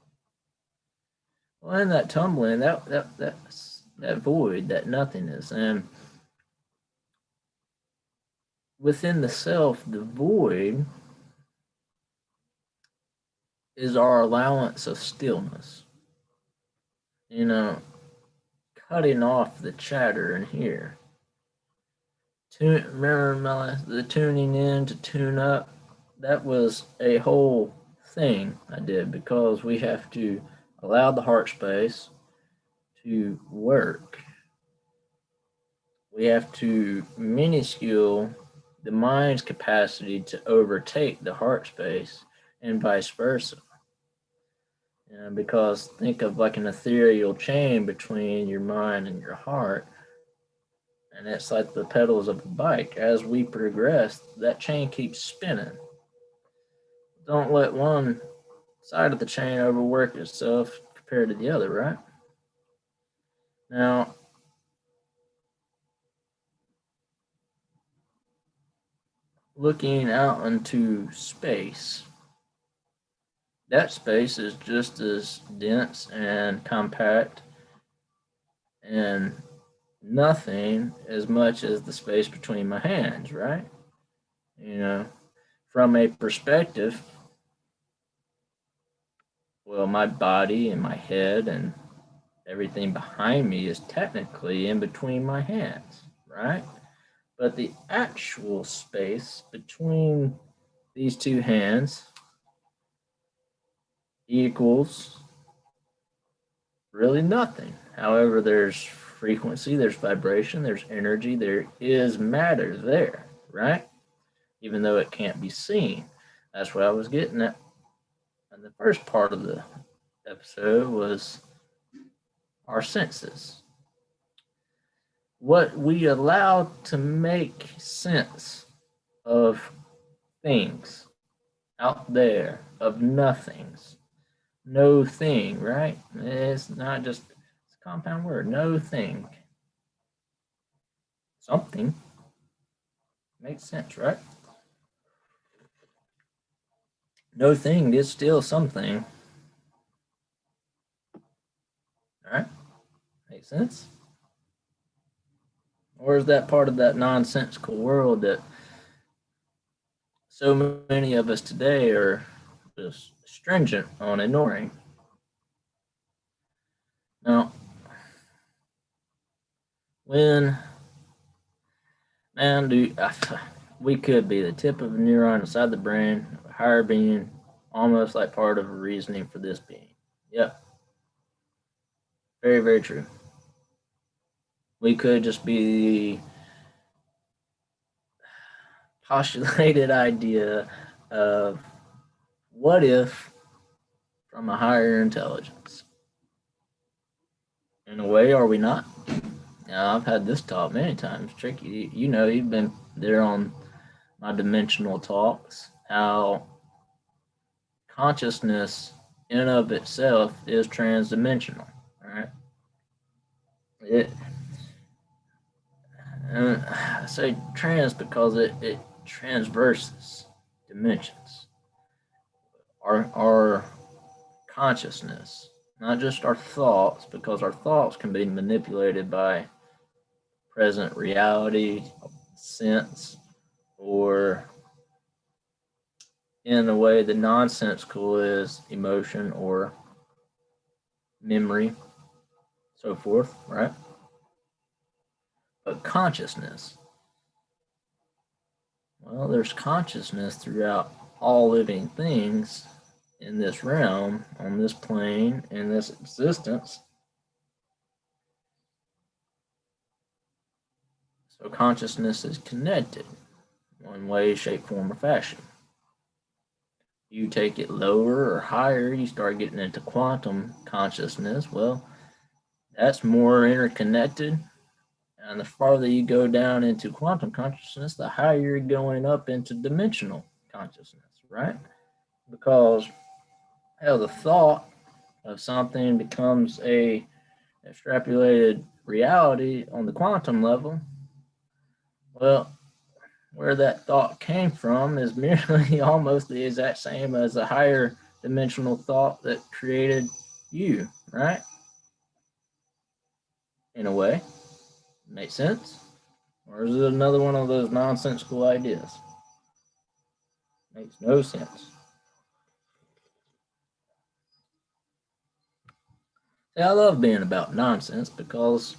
Well, in that tumbling, that void, that nothingness, and within the self, the void is our allowance of stillness. You know, cutting off the chatter in here. Remember the tuning in to tune up? That was a whole thing I did, because we have to allow the heart space to work. We have to minuscule the mind's capacity to overtake the heart space, and vice versa. Because think of like an ethereal chain between your mind and your heart, and it's like the pedals of a bike. As we progress, that chain keeps spinning. Don't let one side of the chain overwork itself compared to the other, right? Now, looking out into space, that space is just as dense and compact and nothing as much as the space between my hands, right? You know, from a perspective, well, my body and my head and everything behind me is technically in between my hands, right? But the actual space between these two hands equals really nothing. However, there's frequency, there's vibration, there's energy, there is matter there, right? Even though it can't be seen. That's what I was getting at. And the first part of the episode was our senses. What we allow to make sense of things out there, of nothings. No thing, right? It's not just it's a compound word. No thing. Something makes sense, right? No thing is still something. All right? Makes sense? Or is that part of that nonsensical world that so many of us today are just stringent on ignoring? Now, when, man, we could be the tip of a neuron inside the brain, a higher being, almost like part of a reasoning for this being. Yep. Very, very true. We could just be the postulated idea of what if from a higher intelligence. In a way, are we not? Now, I've had this talk many times. Tricky, you've been there on my dimensional talks, how consciousness in and of itself is transdimensional, right? I say trans because it transverses dimensions. Our consciousness, not just our thoughts, because our thoughts can be manipulated by present reality, sense, or in a way the nonsensical is emotion or memory, so forth, right? But consciousness, well, there's consciousness throughout all living things in this realm, on this plane, in this existence. So consciousness is connected one way, shape, form, or fashion. You take it lower or higher, you start getting into quantum consciousness. Well, that's more interconnected. And the farther you go down into quantum consciousness, the higher you're going up into dimensional consciousness, right? Because hell, the thought of something becomes a extrapolated reality on the quantum level. Well, where that thought came from is merely almost the exact same as a higher dimensional thought that created you, right? In a way. Make sense? Or is it another one of those nonsensical ideas? Makes no sense. See, I love being about nonsense because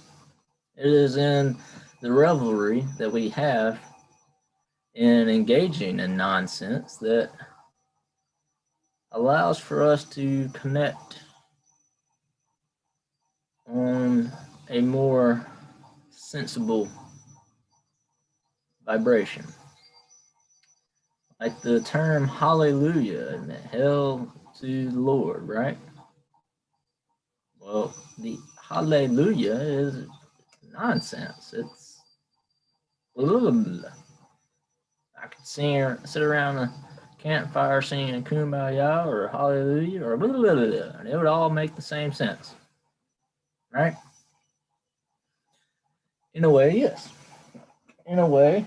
it is in the revelry that we have in engaging in nonsense that allows for us to connect on a more sensible vibration. Like the term hallelujah and hail to the Lord, right? Well, the hallelujah is nonsense. It's I could sit around a campfire singing kumbaya or hallelujah or and it would all make the same sense, right? In a way, yes. In a way,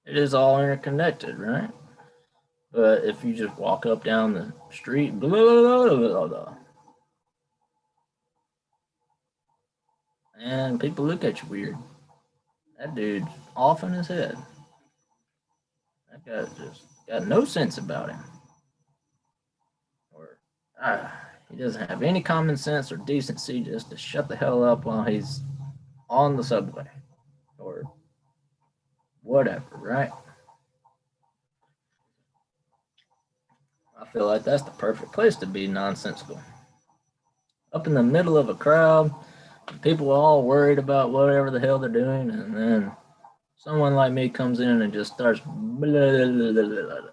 it is all interconnected, right? But if you just walk up down the street, blah, blah, blah, blah, and people look at you weird. That dude's off in his head. That guy just got no sense about him. Or he doesn't have any common sense or decency just to shut the hell up while he's on the subway. Or whatever, right? I feel like that's the perfect place to be nonsensical. Up in the middle of a crowd, people are all worried about whatever the hell they're doing, and then someone like me comes in and just starts blah, blah, blah, blah.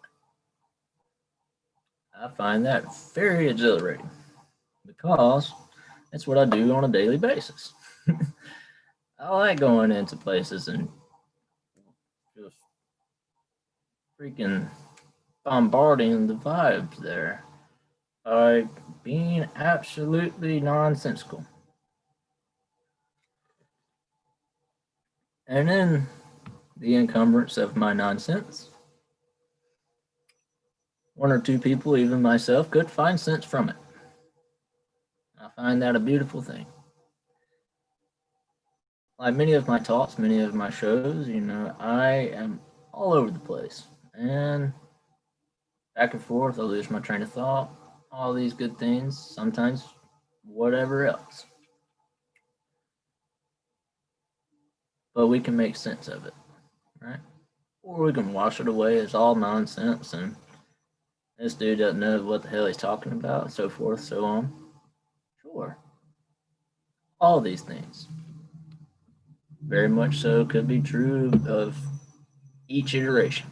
I find that very exhilarating because it's what I do on a daily basis. I like going into places and just freaking bombarding the vibes there by being absolutely nonsensical. And in the encumbrance of my nonsense, one or two people, even myself, could find sense from it. I find that a beautiful thing. Like many of my talks, many of my shows, I am all over the place. And back and forth, I lose my train of thought, all these good things, sometimes whatever else. But we can make sense of it, right? Or we can wash it away as all nonsense and this dude doesn't know what the hell he's talking about, so forth, so on. Sure. All these things. Very much so could be true of each iteration.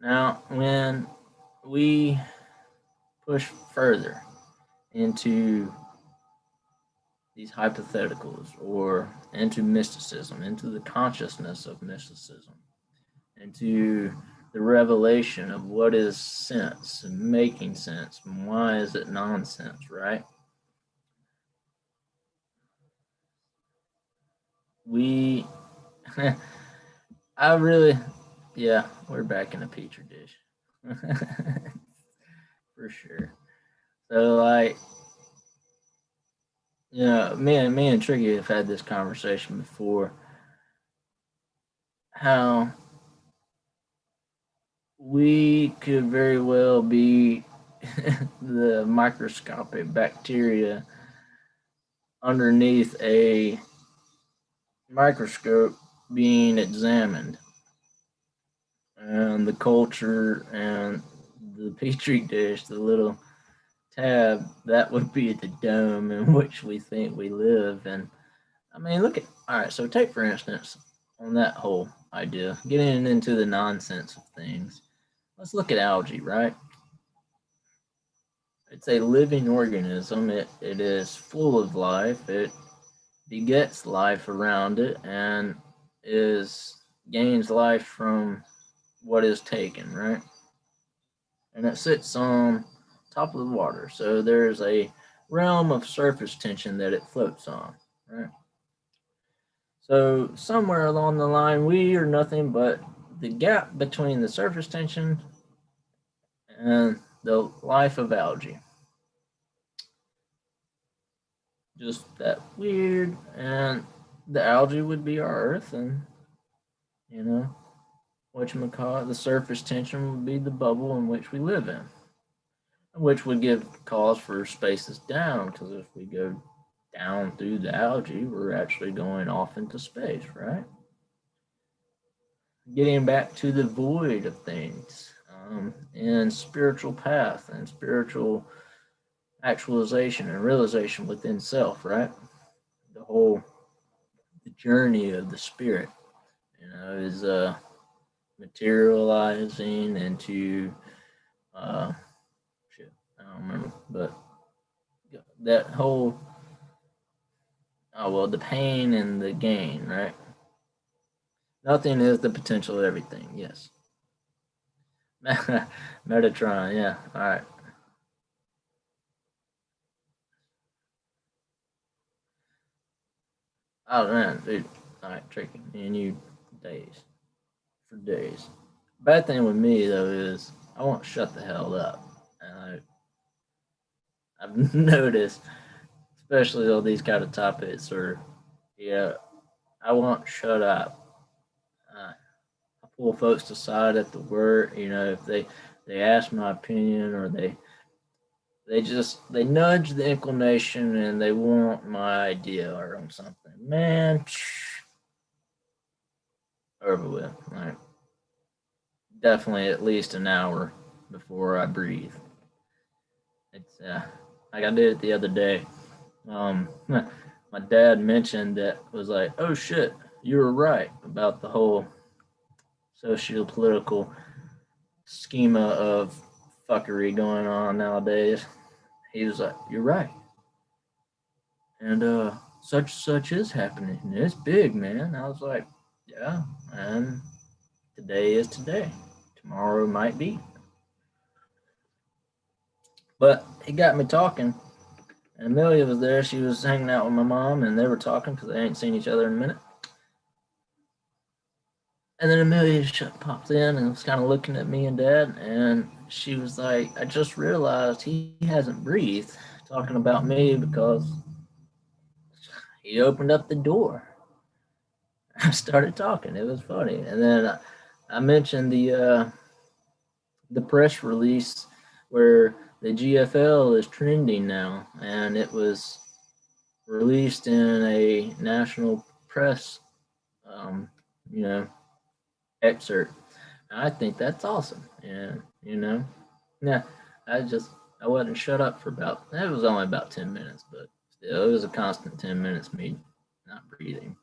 Now, when we push further into these hypotheticals or into mysticism, into the consciousness of mysticism, into the the revelation of what is sense and making sense and why is it nonsense, right? We, I really, yeah, we're back in a petri dish. For sure. So like, me and Tricky have had this conversation before. How we could very well be the microscopic bacteria underneath a microscope being examined, and the culture and the petri dish, the little tab, that would be the dome in which we think we live. And I mean, look at, all right, so take for instance, on that whole idea, getting into the nonsense of things, let's look at algae, right? It's a living organism. It is full of life. It begets life around it and is gains life from what is taken, right? And it sits on top of the water. So there's a realm of surface tension that it floats on, right? So somewhere along the line, we are nothing but the gap between the surface tension and the life of algae. Just that weird, and the algae would be our Earth, and you know, whatchamacallit, the surface tension would be the bubble in which we live in, which would give cause for spaces down, because if we go down through the algae, we're actually going off into space, right? Getting back to the void of things, and spiritual path and spiritual actualization and realization within self, right? The whole the journey of the spirit, is materializing into uh, shit. I don't remember, but that whole the pain and the gain, right? Nothing is the potential of everything. Yes, Metatron. Yeah. All right. Oh man, dude. All right, tricky. Me and you, days for days. Bad thing with me though is I won't shut the hell up, and I've noticed, especially all these kind of topics, or yeah, I won't shut up. I pull folks aside at the work, if they ask my opinion, or they nudge the inclination and they want my idea or on something. Man, over with. Like, definitely at least an hour before I breathe. It's like I did it the other day. My dad mentioned that was like, oh shit, you were right about the whole socio-political schema of fuckery going on nowadays. He was like, "You're right," and such is happening. And it's big, man. I was like, "Yeah," and today is today. Tomorrow might be. But he got me talking. And Amelia was there. She was hanging out with my mom, and they were talking because they ain't seen each other in a minute. And then Amelia popped in and was kind of looking at me and Dad, and she was like, "I just realized he hasn't breathed," talking about me because he opened up the door. I started talking. It was funny, and then I mentioned the press release where the GFL is trending now, and it was released in a national press, um, you know, excerpt. I think that's awesome, and yeah, I just I wasn't shut up for about. It was only about 10 minutes, but still, it was a constant 10 minutes me not breathing.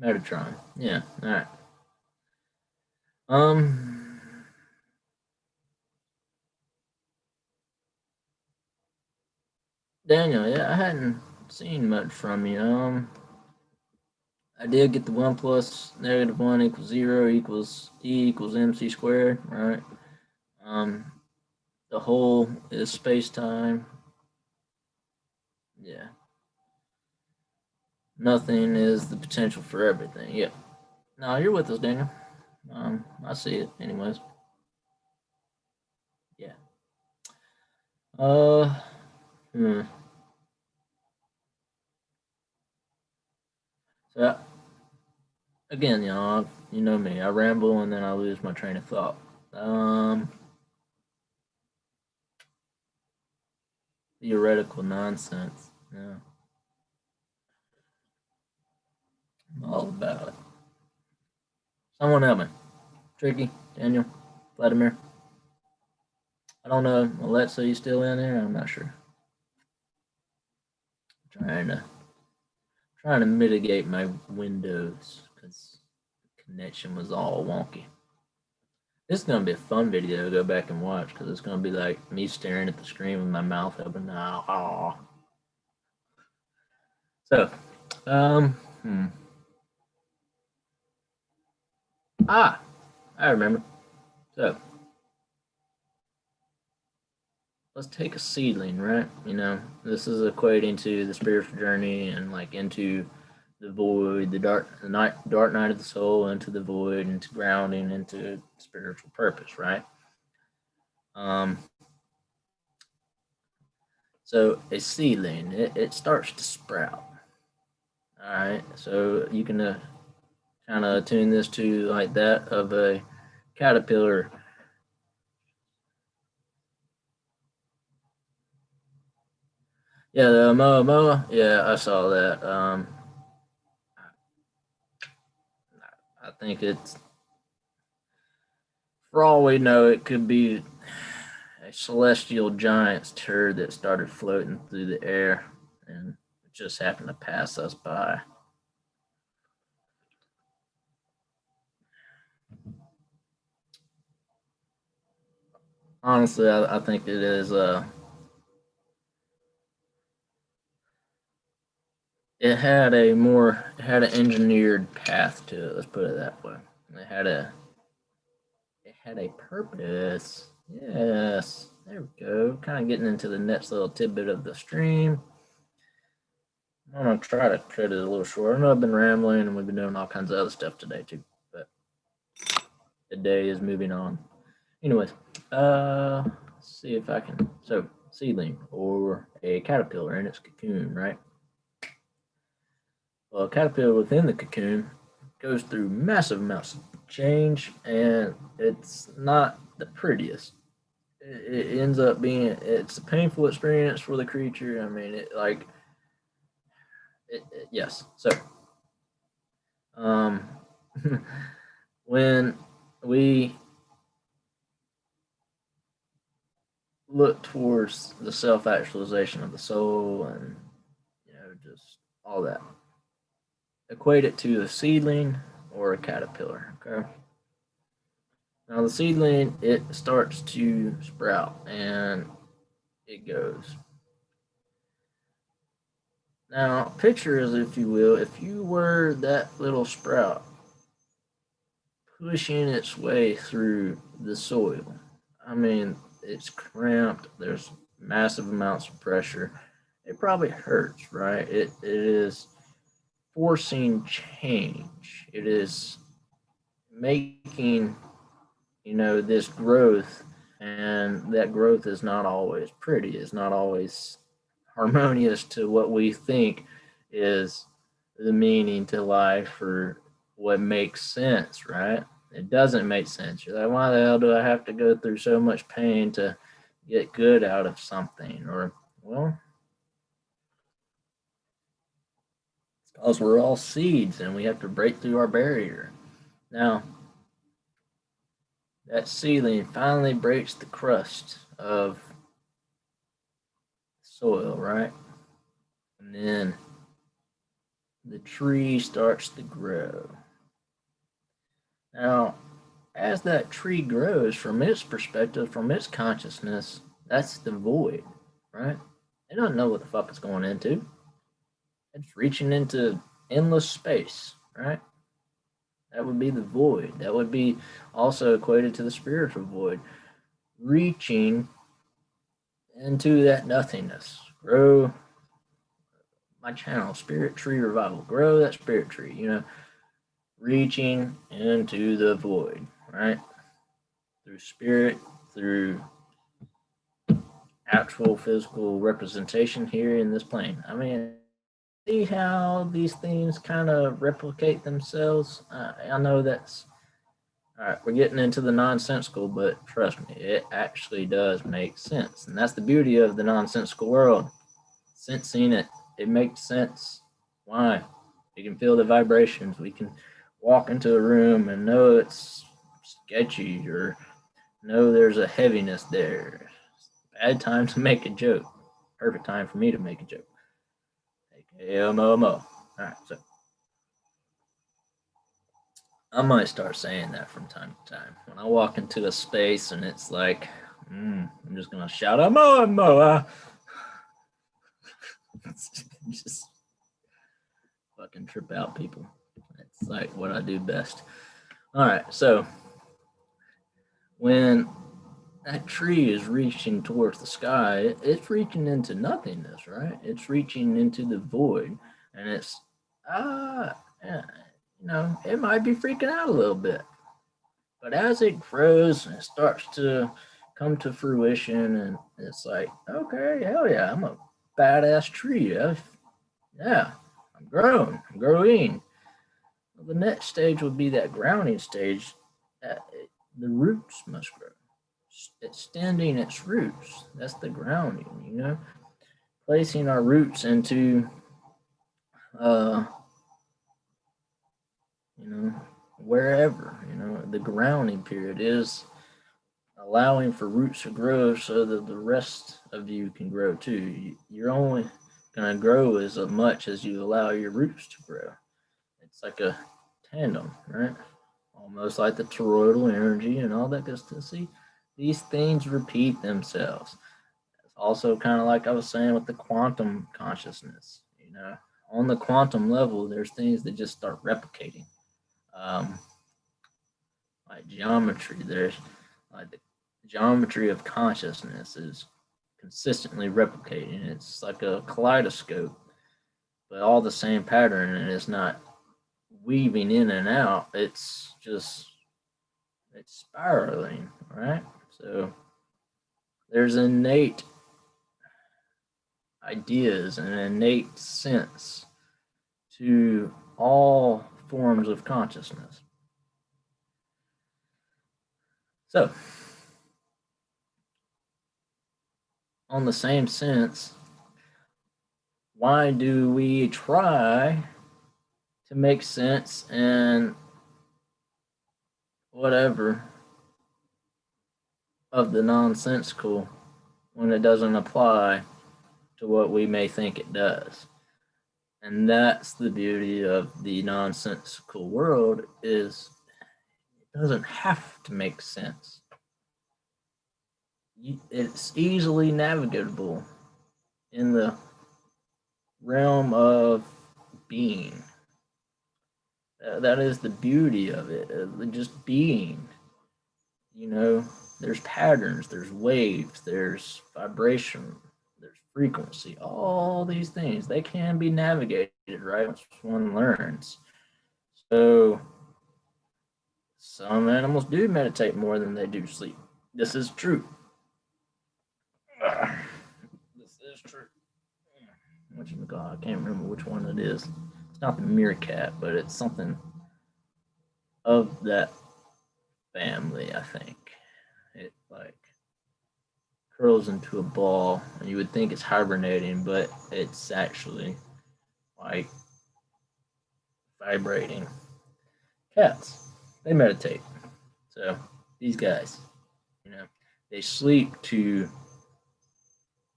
Metatron, yeah, all right. Um, Daniel, yeah, I hadn't seen much from you. I did get the 1 plus negative 1 equals 0 equals E equals mc squared, right? The whole is space-time. Yeah. Nothing is the potential for everything. Yep. No, you're with us, Daniel. I see it anyways. Yeah. Uh, hmm. So, again, you know me. I ramble and then I lose my train of thought. Theoretical nonsense. Yeah. I'm all about it. Someone help me. Tricky, Daniel, Vladimir. I don't know. Alexa, you still in there? I'm not sure. Trying to trying to mitigate my windows because the connection was all wonky. This is gonna be a fun video to go back and watch because it's gonna be like me staring at the screen with my mouth open. Now, so, um, hmm. I remember. So let's take a seedling, right? This is equating to the spiritual journey and like into the void, dark night of the soul, into the void, into grounding, into spiritual purpose, right? Um, so a seedling, it starts to sprout. All right, so you can kind of tune this to like that of a caterpillar. Yeah, the moa. Yeah, I saw that. I think it's, for all we know, it could be a celestial giant's turd that started floating through the air and it just happened to pass us by. Honestly, I think it is. It had an engineered path to it. Let's put it that way. It had a it had a purpose. Yes, there we go. Kind of getting into the next little tidbit of the stream. I'm gonna try to cut it a little short. I know I've been rambling and we've been doing all kinds of other stuff today too, but the day is moving on. Anyways, let's see if I can. So, seedling or a caterpillar in its cocoon, right? Well, a caterpillar within the cocoon goes through massive amounts of change, and it's not the prettiest. It ends up being it's a painful experience for the creature. I mean, yes. So, um, when we look towards the self actualization of the soul and just all that, equate it to a seedling or a caterpillar. Okay. Now the seedling, it starts to sprout and it goes. Now picture as if you will, if you were that little sprout pushing its way through the soil. I mean, it's cramped. There's massive amounts of pressure. It probably hurts, right? It is forcing change. It is making this growth, and that growth is not always pretty. It's not always harmonious to what we think is the meaning to life or what makes sense, right? It doesn't make sense. You're like, why the hell do I have to go through so much pain to get good out of something? Or, well, it's because we're all seeds and we have to break through our barrier. Now, that seedling finally breaks the crust of soil, right? And then the tree starts to grow. Now, as that tree grows, from its perspective, from its consciousness, that's the void, right? It doesn't know what the fuck it's going into. It's reaching into endless space, right? That would be the void. That would be also equated to the spiritual void. Reaching into that nothingness. Grow my channel, Spirit Tree Revival. Grow that spirit tree, reaching into the void, right? Through spirit, through actual physical representation here in this plane. I mean, see how these things kind of replicate themselves? I know that's all right. We're getting into the nonsensical, but trust me, it actually does make sense. And that's the beauty of the nonsensical world. Sensing it, it makes sense. Why? We can feel the vibrations. We can walk into a room and know it's sketchy or know there's a heaviness there. Bad time to make a joke. Perfect time for me to make a joke. AKMOMO. All right, so I might start saying that from time to time. When I walk into a space and it's like, I'm just going to shout, Mo. Just fucking trip out people. It's like what I do best. All right, so when that tree is reaching towards the sky, it's reaching into nothingness, right? It's reaching into the void, and it's it might be freaking out a little bit, but as it grows and it starts to come to fruition, and it's like, okay, hell yeah, I'm a badass tree. Yeah, I'm growing. Well, the next stage would be that grounding stage. The roots must grow. Extending its roots. That's the grounding, placing our roots into, uh, wherever, the grounding period is allowing for roots to grow so that the rest of you can grow too. You're only going to grow as much as you allow your roots to grow. It's like a tandem, right? Almost like the toroidal energy and all that good stuff. See, these things repeat themselves. It's also kind of like I was saying with the quantum consciousness. On the quantum level, there's things that just start replicating. Like geometry, there's like the geometry of consciousness is consistently replicating. It's like a kaleidoscope, but all the same pattern, and it's not weaving in and out. It's spiraling, right? So there's innate ideas and innate sense to all forms of consciousness. So, on the same sense, why do we try to make sense and whatever of the nonsensical when it doesn't apply to what we may think it does? And that's the beauty of the nonsensical world, is it doesn't have to make sense. It's easily navigable in the realm of being. That is the beauty of it, just being. There's patterns, there's waves, there's vibration, there's frequency, all these things. They can be navigated, right, once one learns. So some animals do meditate more than they do sleep. This is true. This is true. Whatchamacallit, I can't remember which one it is. It's not the meerkat, but it's something of that family, I think. It like curls into a ball, and you would think it's hibernating, but it's actually like vibrating. Cats, they meditate. So these guys, they sleep to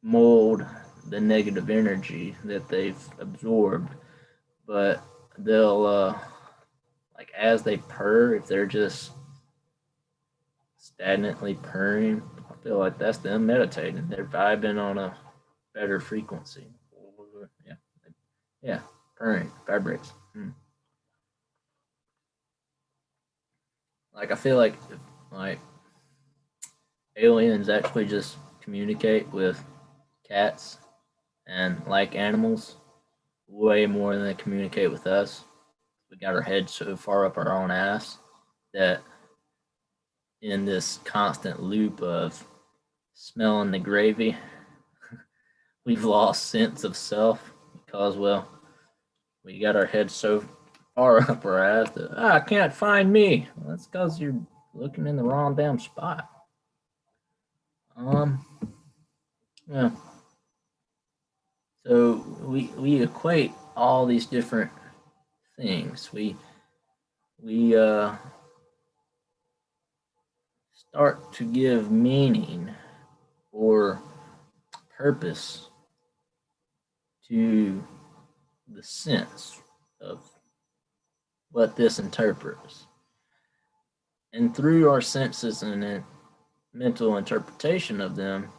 mold the negative energy that they've absorbed, but they'll like as they purr, if they're just stagnantly purring, I feel like that's them meditating. They're vibing on a better frequency. Yeah, purring vibrates. like I feel like aliens actually just communicate with cats and like animals way more than they communicate with us. We got our heads so far up our own ass that in this constant loop of smelling the gravy, we've lost sense of self because, well, we got our heads so far up our ass that I can't find me. Well, that's because you're looking in the wrong damn spot. Um, yeah. So we equate all these different things. We start to give meaning or purpose to the sense of what this interprets. And through our senses and mental interpretation of them,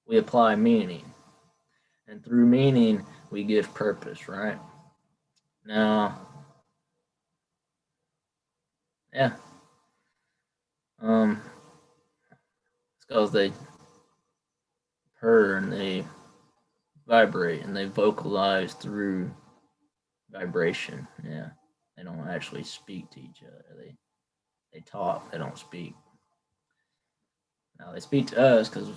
we apply meaning. And through meaning, we give purpose, right? Now, yeah. It's because they purr and they vibrate and they vocalize through vibration. Yeah. They don't actually speak to each other. They talk, they don't speak. Now they speak to us because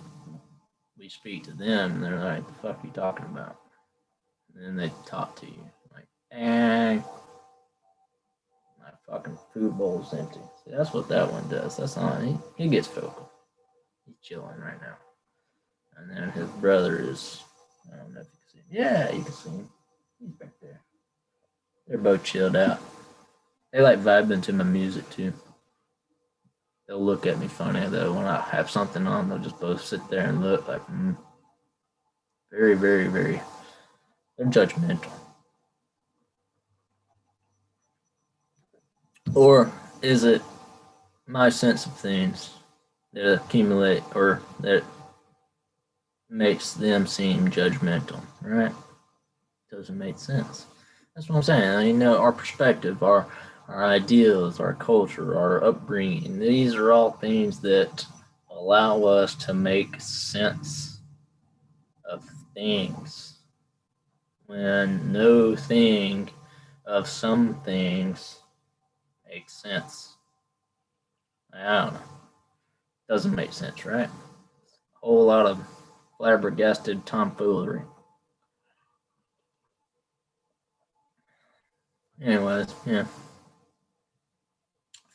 we speak to them and they're like, the fuck are you talking about? And then they talk to you. Like, my fucking food bowl's empty. See, that's what that one does. That's not he gets vocal. He's chilling right now. And then his brother is, I don't know if you can see him. Yeah, you can see him. He's back there. They're both chilled out. They like vibing to my music too. They'll look at me funny though when I have something on. They'll just both sit there and look like, very, very, very. They're judgmental. Or is it my sense of things that accumulate or that makes them seem judgmental, right? Doesn't make sense. That's what I'm saying. You know, our perspective, our ideals, our culture, our upbringing, these are all things that allow us to make sense of things when no thing of some things makes sense. I don't know. Doesn't make sense, right? A whole lot of flabbergasted tomfoolery. Anyways, yeah. I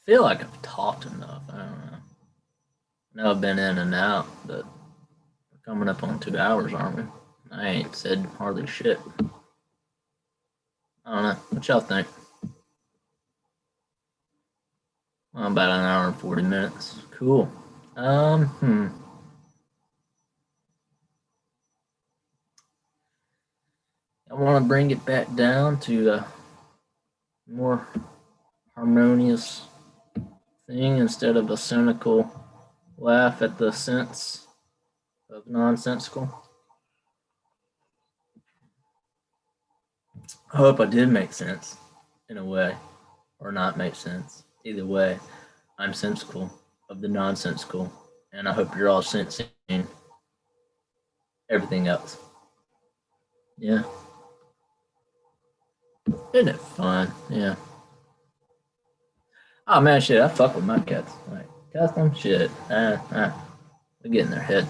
feel like I've talked enough. I don't know. I know I've been in and out, but we're coming up on 2 hours, aren't we? I ain't said hardly shit. I don't know. What y'all think? Well, about an hour and 40 minutes. Cool. I want to bring it back down to a more harmonious thing instead of a cynical laugh at the sense of nonsensical. I hope I did make sense in a way, or not make sense. Either way, I'm sensical of the nonsensical, and I hope you're all sensing everything else. Yeah. Isn't it fun? Yeah. Oh man, shit, I fuck with my cats. Like, custom shit. We get in their head.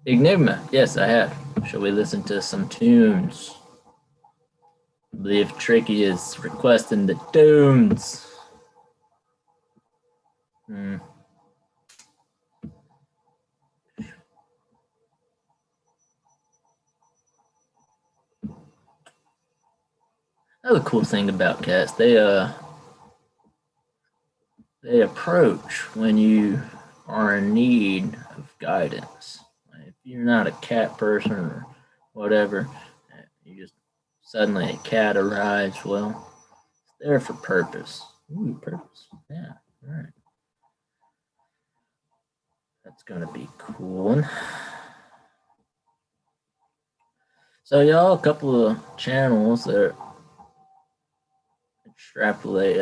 Enigma, yes, I have. Shall we listen to some tunes? I believe Tricky is requesting the tunes. Another cool thing about cats, they approach when you are in need of guidance. Like if you're not a cat person or whatever, you just suddenly a cat arrives. Well, it's there for purpose. Ooh, purpose. Yeah, all right. That's gonna be cool. So y'all, a couple of channels that extrapolate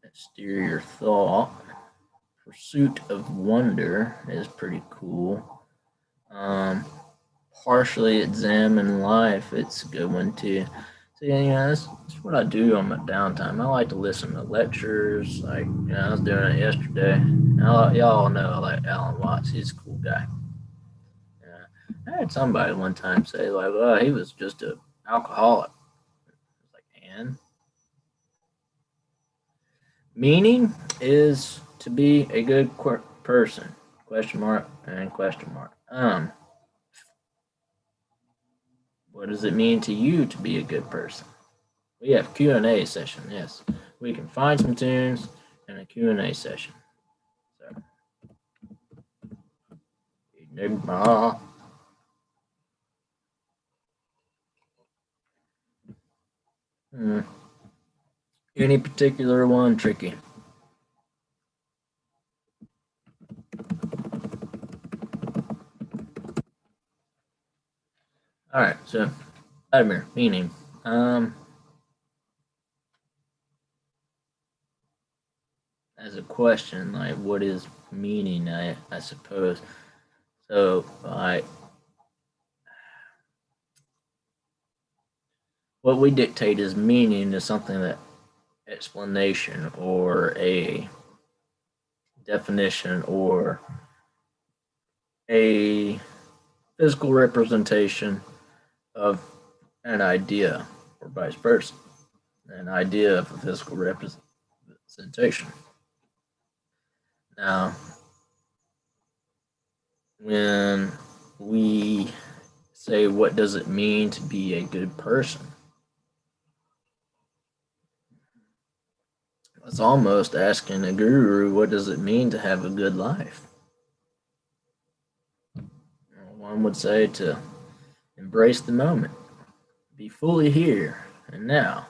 exterior thought. Pursuit of wonder is pretty cool. Partially examine life. It's a good one too. So yeah, that's what I do on my downtime. I like to listen to lectures. Like, I was doing it yesterday. Y'all know I like Alan Watts. He's a cool guy. I had somebody one time say like, "Well, he was just an alcoholic." I was like, and meaning is to be a good person? Question mark and question mark. What does it mean to you to be a good person? We have Q&A session. Yes, we can find some tunes in a Q&A session. So, Enigma. Any particular one tricky? All right, so Vladimir, meaning. As a question, like, what is meaning? I suppose. So, like, what we dictate as meaning is something that explanation or a definition or a physical representation of an idea, or vice versa, an idea of a physical representation. Now, when we say, what does it mean to be a good person? It's almost asking a guru, what does it mean to have a good life? One would say to embrace the moment, be fully here and now,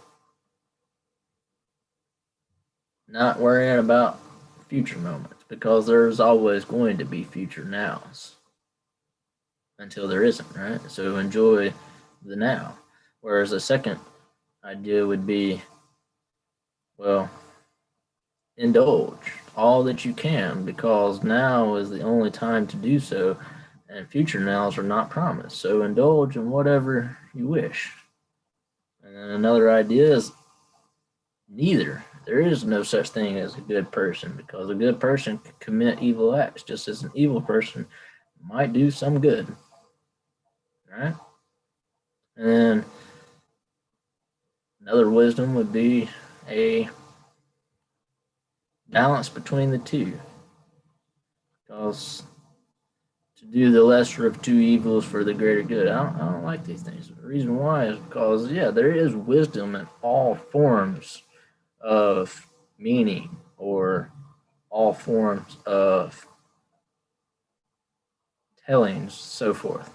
not worrying about future moments, because there's always going to be future nows until there isn't, right? So enjoy the now. Whereas a second idea would be, well, indulge all that you can, because now is the only time to do so, and future nows are not promised. So indulge in whatever you wish. And then another idea is neither. There is no such thing as a good person, because a good person can commit evil acts, just as an evil person might do some good. Right? And another wisdom would be a balance between the two. Because to do the lesser of two evils for the greater good, I don't like these things. The reason why is because, yeah, there is wisdom in all forms of meaning or all forms of tellings, so forth.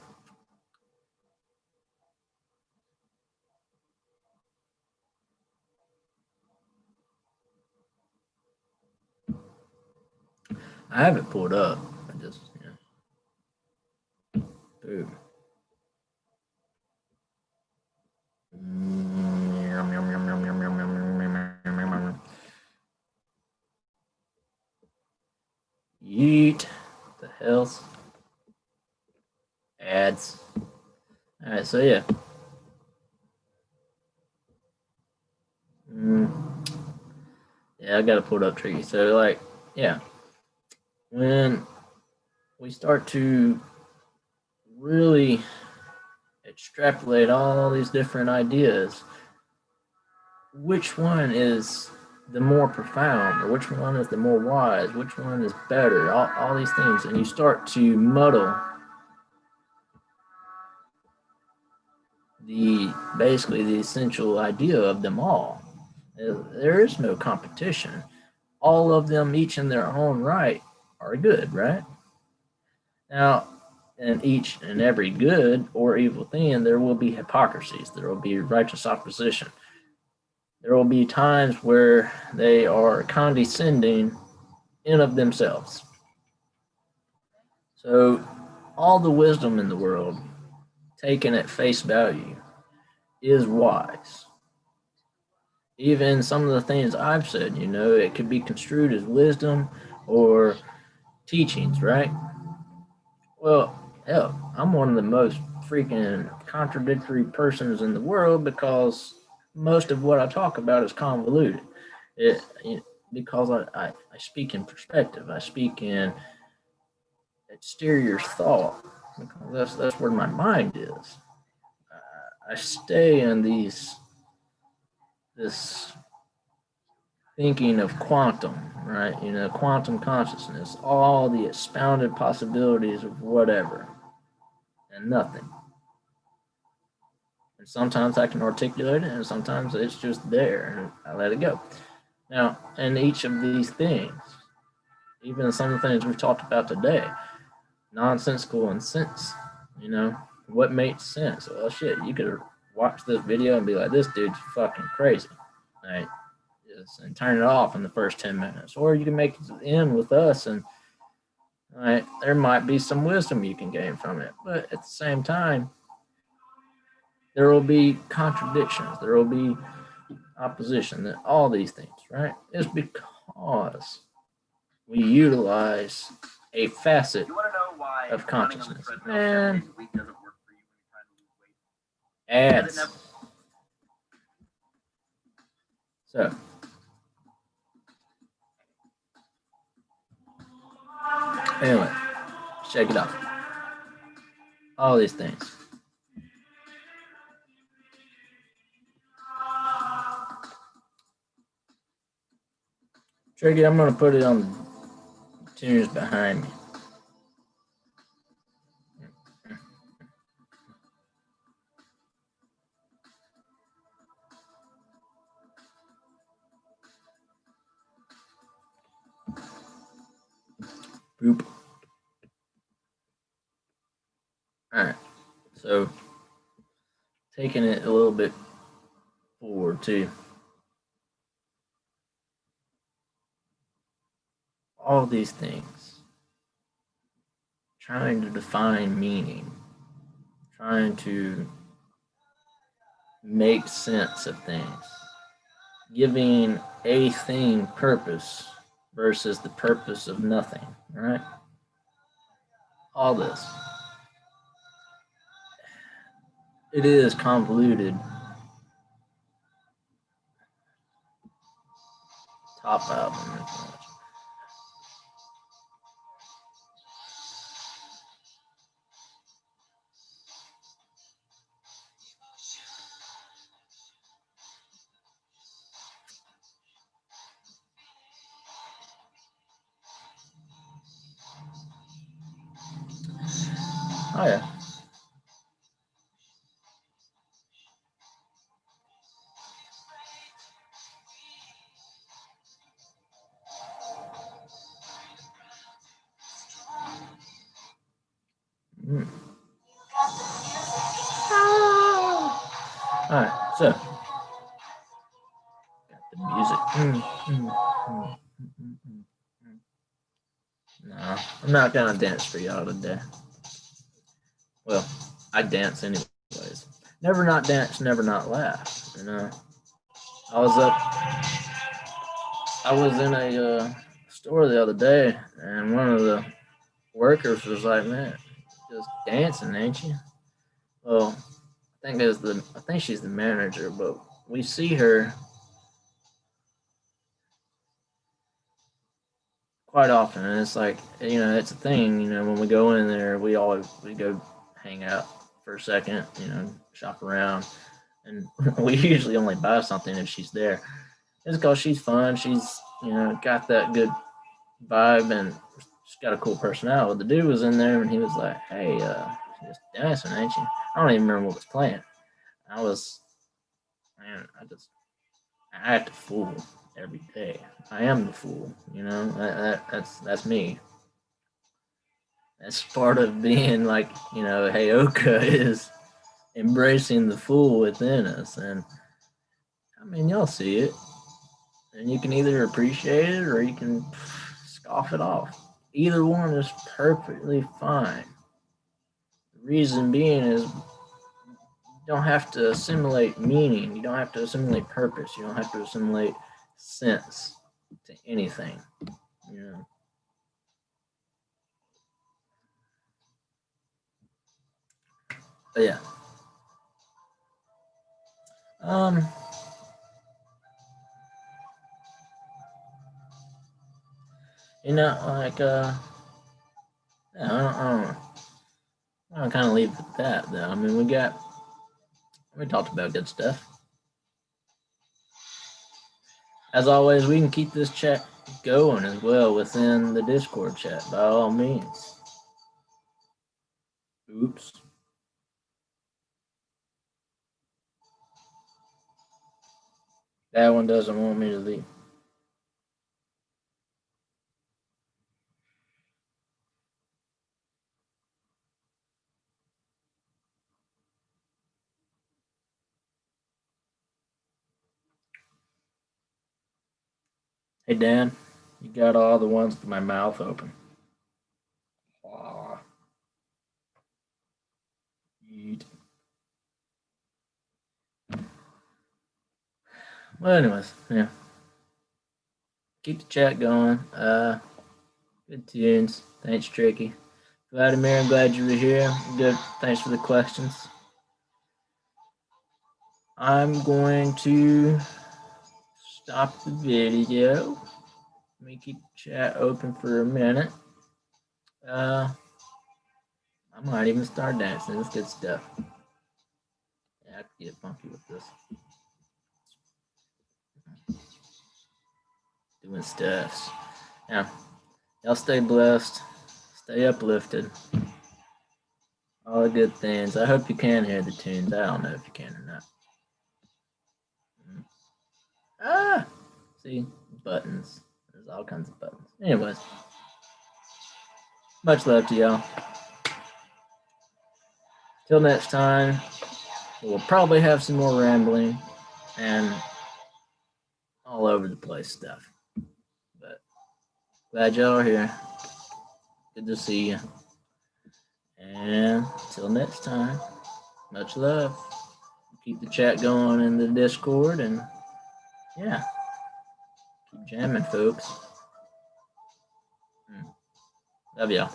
I have it pulled up. I just, boom. Yeet. The health ads. All right, so yeah. Yeah, I got to pull it up tricky. So, like, yeah, when we start to really extrapolate all these different ideas, which one is the more profound, or which one is the more wise, which one is better, all these things, and you start to muddle basically the essential idea of them all. There is no competition. All of them, each in their own right, are good, right? Now, in each and every good or evil thing, there will be hypocrisies. There will be righteous opposition. There will be times where they are condescending in of themselves. So, all the wisdom in the world, taken at face value, is wise. even some of the things I've said, it could be construed as wisdom or teachings, right? Well, hell, I'm one of the most freaking contradictory persons in the world because most of what I talk about is convoluted. Because I speak in perspective, I speak in exterior thought, because that's where my mind is. I stay in this thinking of quantum, right? Quantum consciousness, all the expounded possibilities of whatever and nothing. And sometimes I can articulate it, and sometimes it's just there, and I let it go. Now, in each of these things, even some of the things we've talked about today, nonsensical and sense, what makes sense? Well, shit, you could watch this video and be like, this dude's fucking crazy, right? And turn it off in the first 10 minutes. Or you can make it end with us, and right, there might be some wisdom you can gain from it. But at the same time, there will be contradictions. There will be opposition. That all these things, right? Is because we utilize a facet of consciousness. Man, ads. So, anyway, check it out. All these things. Tricky, I'm going to put it on the tunes behind me. Boop. Alright, so taking it a little bit forward too. All these things. Trying to define meaning. Trying to make sense of things. Giving a thing purpose versus the purpose of nothing, right? All this. It is convoluted. Top album. Oh yeah. Mm. All right, so got the music. No, I'm not gonna dance for y'all today. Well, I dance anyways. Never not dance, never not laugh. I was in a store the other day, and one of the workers was like, "Man, just dancing, ain't you?" Well, I think she's the manager, but we see her quite often, and it's like, it's a thing. When we go in there, we go hang out for a second, shop around, and we usually only buy something if she's there. It's because she's fun. She's got that good vibe, and she's got a cool personality. The dude was in there, and he was like, "Hey, just dancing, ain't you?" I don't even remember what was playing. I was, man, I act a fool every day. I am the fool, that's me. That's part of being like, Heyoka is embracing the fool within us. And I mean, y'all see it. And you can either appreciate it or you can scoff it off. Either one is perfectly fine. The reason being is don't have to assimilate meaning. You don't have to assimilate purpose. You don't have to assimilate sense to anything. You know. But yeah. Um. You know, like yeah, I don't know. I'll kind of leave it at that, though. I mean, we talked about good stuff. As always, we can keep this chat going as well within the Discord chat, by all means. Oops. That one doesn't want me to leave. Hey, Dan, you got all the ones with my mouth open. Aw. Yeet. Well, anyways, yeah. Keep the chat going. Good tunes. Thanks, Tricky. Vladimir, I'm glad you were here. Good. Thanks for the questions. I'm going to stop the video. Let me keep the chat open for a minute. I might even start dancing. It's good stuff. Yeah, I could get funky with this. Doing stuffs. Yeah. Y'all stay blessed. Stay uplifted. All the good things. I hope you can hear the tunes. I don't know if you can or not. Ah! See? Buttons. There's all kinds of buttons. Anyways. Much love to y'all. Till next time, we'll probably have some more rambling and all over the place stuff. But glad y'all are here. Good to see you. And till next time, much love. Keep the chat going in the Discord and yeah, keep jamming, folks. Love y'all.